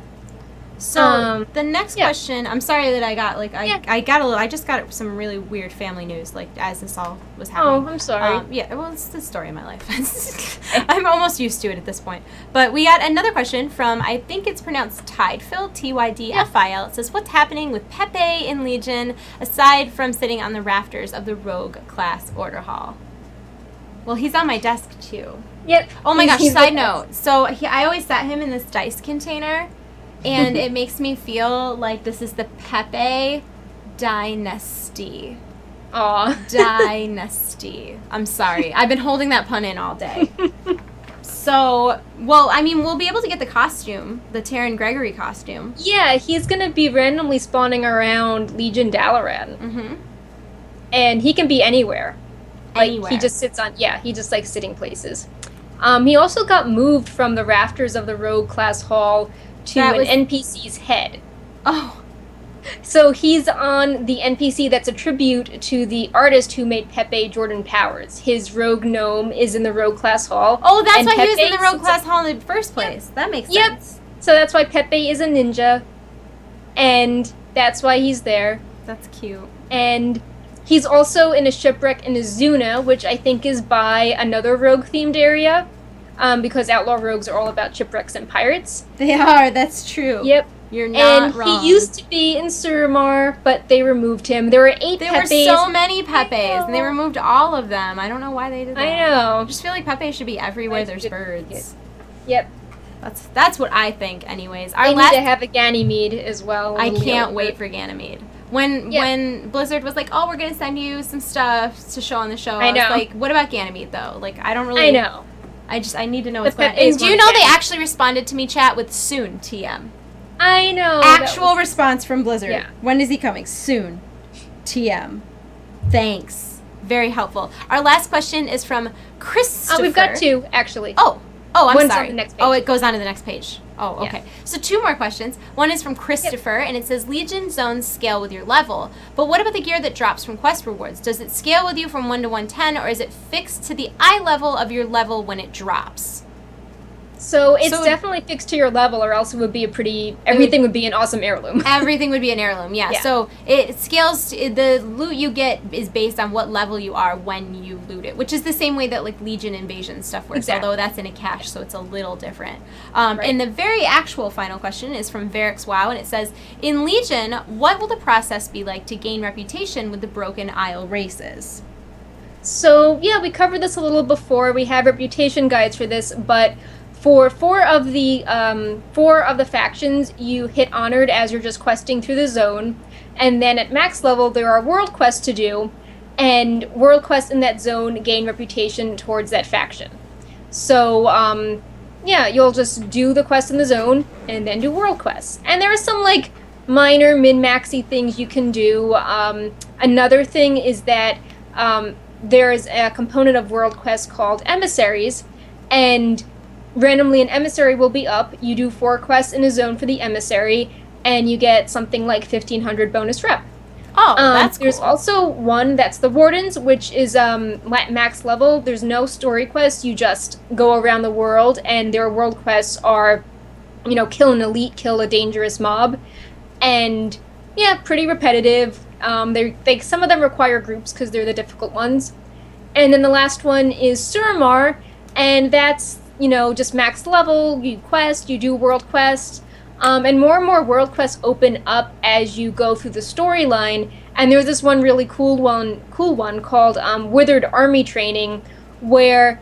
So, the next question, I'm sorry that I got, I just got some really weird family news, as this all was happening. Oh, I'm sorry. Well, it's the story of my life. I'm almost used to it at this point. But we got another question from, I think it's pronounced Tidefil, Tydfil. It says, what's happening with Pepe in Legion, aside from sitting on the rafters of the Rogue class Order Hall? Well, he's on my desk, too. Yep. Oh my gosh, side note. So, I always set him in this dice container. And it makes me feel like this is the Pepe Dynasty. Aw. Dynasty. I'm sorry. I've been holding that pun in all day. So, we'll be able to get the costume, the Taryn Gregory costume. Yeah, he's going to be randomly spawning around Legion Dalaran. Mm-hmm. And he can be anywhere. Anywhere. He just sits on, he just likes sitting places. He also got moved from the rafters of the Rogue class hall to an NPC's head. Oh. So he's on the NPC that's a tribute to the artist who made Pepe Jordan Powers. His rogue gnome is in the rogue class hall. Oh, that's why he was in the rogue class hall in the first place. Yep. That makes sense. Yep. So that's why Pepe is a ninja, and that's why he's there. That's cute. And he's also in a shipwreck in Azuna, which I think is by another rogue-themed area, because outlaw rogues are all about shipwrecks and pirates. They are. That's true. Yep. You're not wrong. And he used to be in Suramar, but they removed him. There were 8 Pepes. There were so many Pepes, and they removed all of them. I don't know why they did that. I know. I just feel like Pepe should be everywhere there's birds. Yep. That's what I think, anyways. They need to have a Ganymede as well. I can't wait for Ganymede. When Blizzard was like, oh, we're going to send you some stuff to show on the show, I was like, what about Ganymede, though? Like, I don't really... I know. I need to know what's going on. And do you know they actually responded to me, chat, with soon, TM? I know. Actual response from Blizzard. Yeah. When is he coming? Soon. TM. Thanks. Very helpful. Our last question is from Christopher. Oh, we've got 2, actually. Oh, I'm sorry. On the next page. Oh, it goes on to the next page. Oh, okay. Yeah. So 2 more questions. One is from Christopher, and it says, Legion zones scale with your level, but what about the gear that drops from quest rewards? Does it scale with you from 1 to 110, or is it fixed to the eye level of your level when it drops? So it's definitely fixed to your level, or else it would be everything would be an awesome heirloom. Everything would be an heirloom, yeah. So it scales, the loot you get is based on what level you are when you loot it, which is the same way that like Legion Invasion stuff works, although that's in a cache, so it's a little different. And the very actual final question is from Varix Wow, and it says, in Legion, what will the process be like to gain reputation with the Broken Isle races? So, yeah, we covered this a little before. We have reputation guides for this, but for 4 of the factions, you hit honored as you're just questing through the zone, and then at max level there are world quests to do, and world quests in that zone gain reputation towards that faction. So you'll just do the quest in the zone and then do world quests, and there are some like minor min-maxy things you can do. Another thing is that there's a component of world quests called emissaries, and randomly an emissary will be up. You do 4 quests in a zone for the emissary, and you get something like 1,500 bonus rep. Oh, that's cool. There's also one that's the Wardens, which is max level. There's no story quests. You just go around the world, and their world quests are, kill an elite, kill a dangerous mob, and pretty repetitive. Some of them require groups because they're the difficult ones. And then the last one is Suramar, and that's just max level. You quest, you do world quests, and more world quests open up as you go through the storyline. And there's this one really cool one called Withered Army Training, where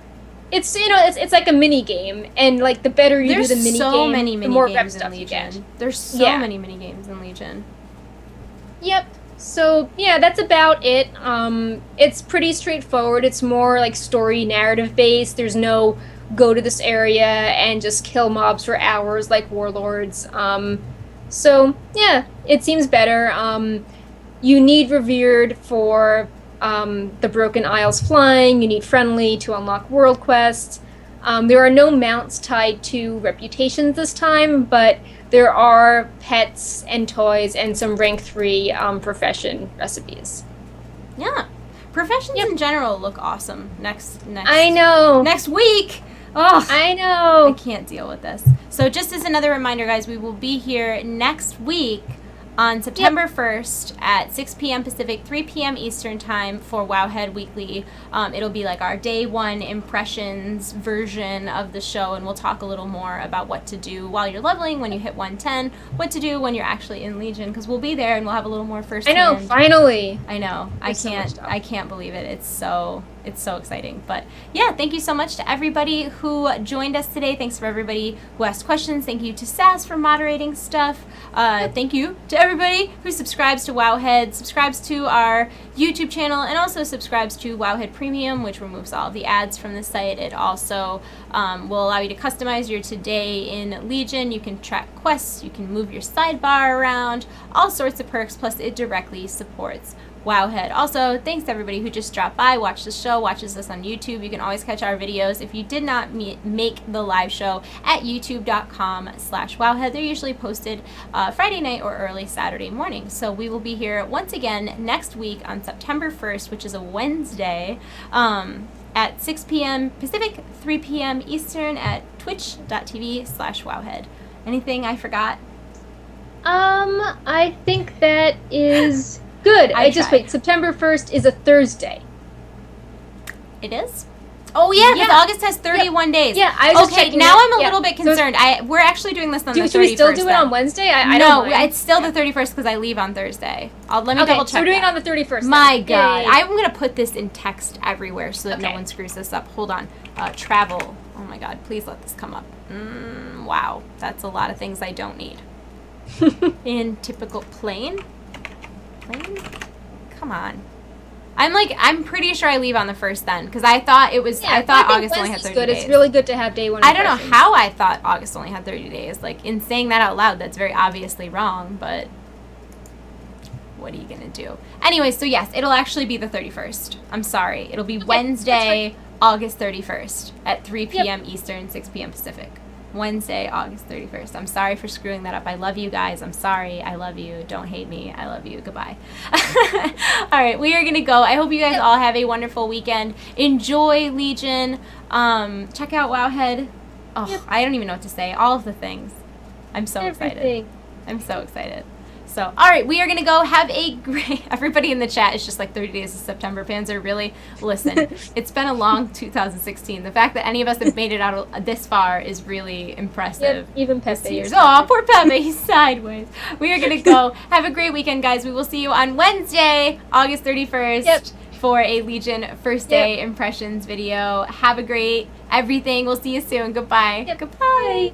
it's it's like a mini game, and like the better you do the mini game, the more rep stuff you get. There's so many mini games in Legion. Yep. So that's about it. It's pretty straightforward. It's more like story narrative based. There's no go to this area and just kill mobs for hours like warlords. It seems better. You need Revered for the Broken Isles flying. You need Friendly to unlock world quests. There are no mounts tied to reputations this time, but there are pets and toys and some rank 3 profession recipes. Yeah. Professions in general look awesome next I know. Next week. Oh, I know. I can't deal with this. So just as another reminder, guys, we will be here next week on September 1st at 6 p.m. Pacific, 3 p.m. Eastern Time for Wowhead Weekly. It'll be like our day 1 impressions version of the show, and we'll talk a little more about what to do while you're leveling, when you hit 110, what to do when you're actually in Legion, because we'll be there and we'll have a little more first hand. I know, finally. I know. I can't believe it. It's so exciting. But yeah, thank you so much to everybody who joined us today. Thanks for everybody who asked questions. Thank you to Sass for moderating stuff. Thank you to everybody who subscribes to Wowhead, subscribes to our YouTube channel, and also subscribes to Wowhead Premium, which removes all of the ads from the site. It also will allow you to customize your today in Legion. You can track quests, you can move your sidebar around, all sorts of perks, plus it directly supports Wowhead. Also, thanks to everybody who just dropped by, watched the show, watches us on YouTube. You can always catch our videos if you did not make the live show at youtube.com/wowhead. They're usually posted Friday night or early Saturday morning. So we will be here once again next week on September 1st, which is a Wednesday, at 6 p.m. Pacific, 3 p.m. Eastern at twitch.tv/wowhead. Anything I forgot? I think that is good. Wait, September 1st is a Thursday. It is? Oh, yeah, because August has 31 days. Yeah, I was just checking now I'm a little bit concerned. We're actually doing this on the 31st. Should we still do it on Wednesday? I no, don't mind. It's still the 31st because I leave on Thursday. Let me double check. So we're doing it on the 31st. My God. Yay. I'm going to put this in text everywhere so that no one screws this up. Hold on. Travel. Oh, my God. Please let this come up. Wow. That's a lot of things I don't need. In typical plane? Come on. I'm pretty sure I leave on the 1st then, because I thought it was. I thought August only had 30 days. It's really good to have day one. I don't know how I thought August only had 30 days. Like, in saying that out loud, that's very obviously wrong. But what are you gonna do? Anyway, so yes, it'll actually be the 31st. I'm sorry. It'll be Wednesday, August 31st at 3 p.m. Eastern, 6 p.m. Pacific. Wednesday, August 31st. I'm sorry for screwing that up. I love you guys. I'm sorry. I love you. Don't hate me. I love you. Goodbye. All right, we are going to go. I hope you guys all have a wonderful weekend. Enjoy Legion. Check out Wowhead. Oh, I don't even know what to say. All of the things. I'm so excited. I'm so excited. So, all right, we are going to go. Have a great... Everybody in the chat is just like 30 days of September. Fans are really... Listen, it's been a long 2016. The fact that any of us have made it out this far is really impressive. Yep, even Pepe. Oh, poor Pepe. He's sideways. We are going to go. Have a great weekend, guys. We will see you on Wednesday, August 31st, for a Legion First Day Impressions video. Have a great everything. We'll see you soon. Goodbye. Goodbye.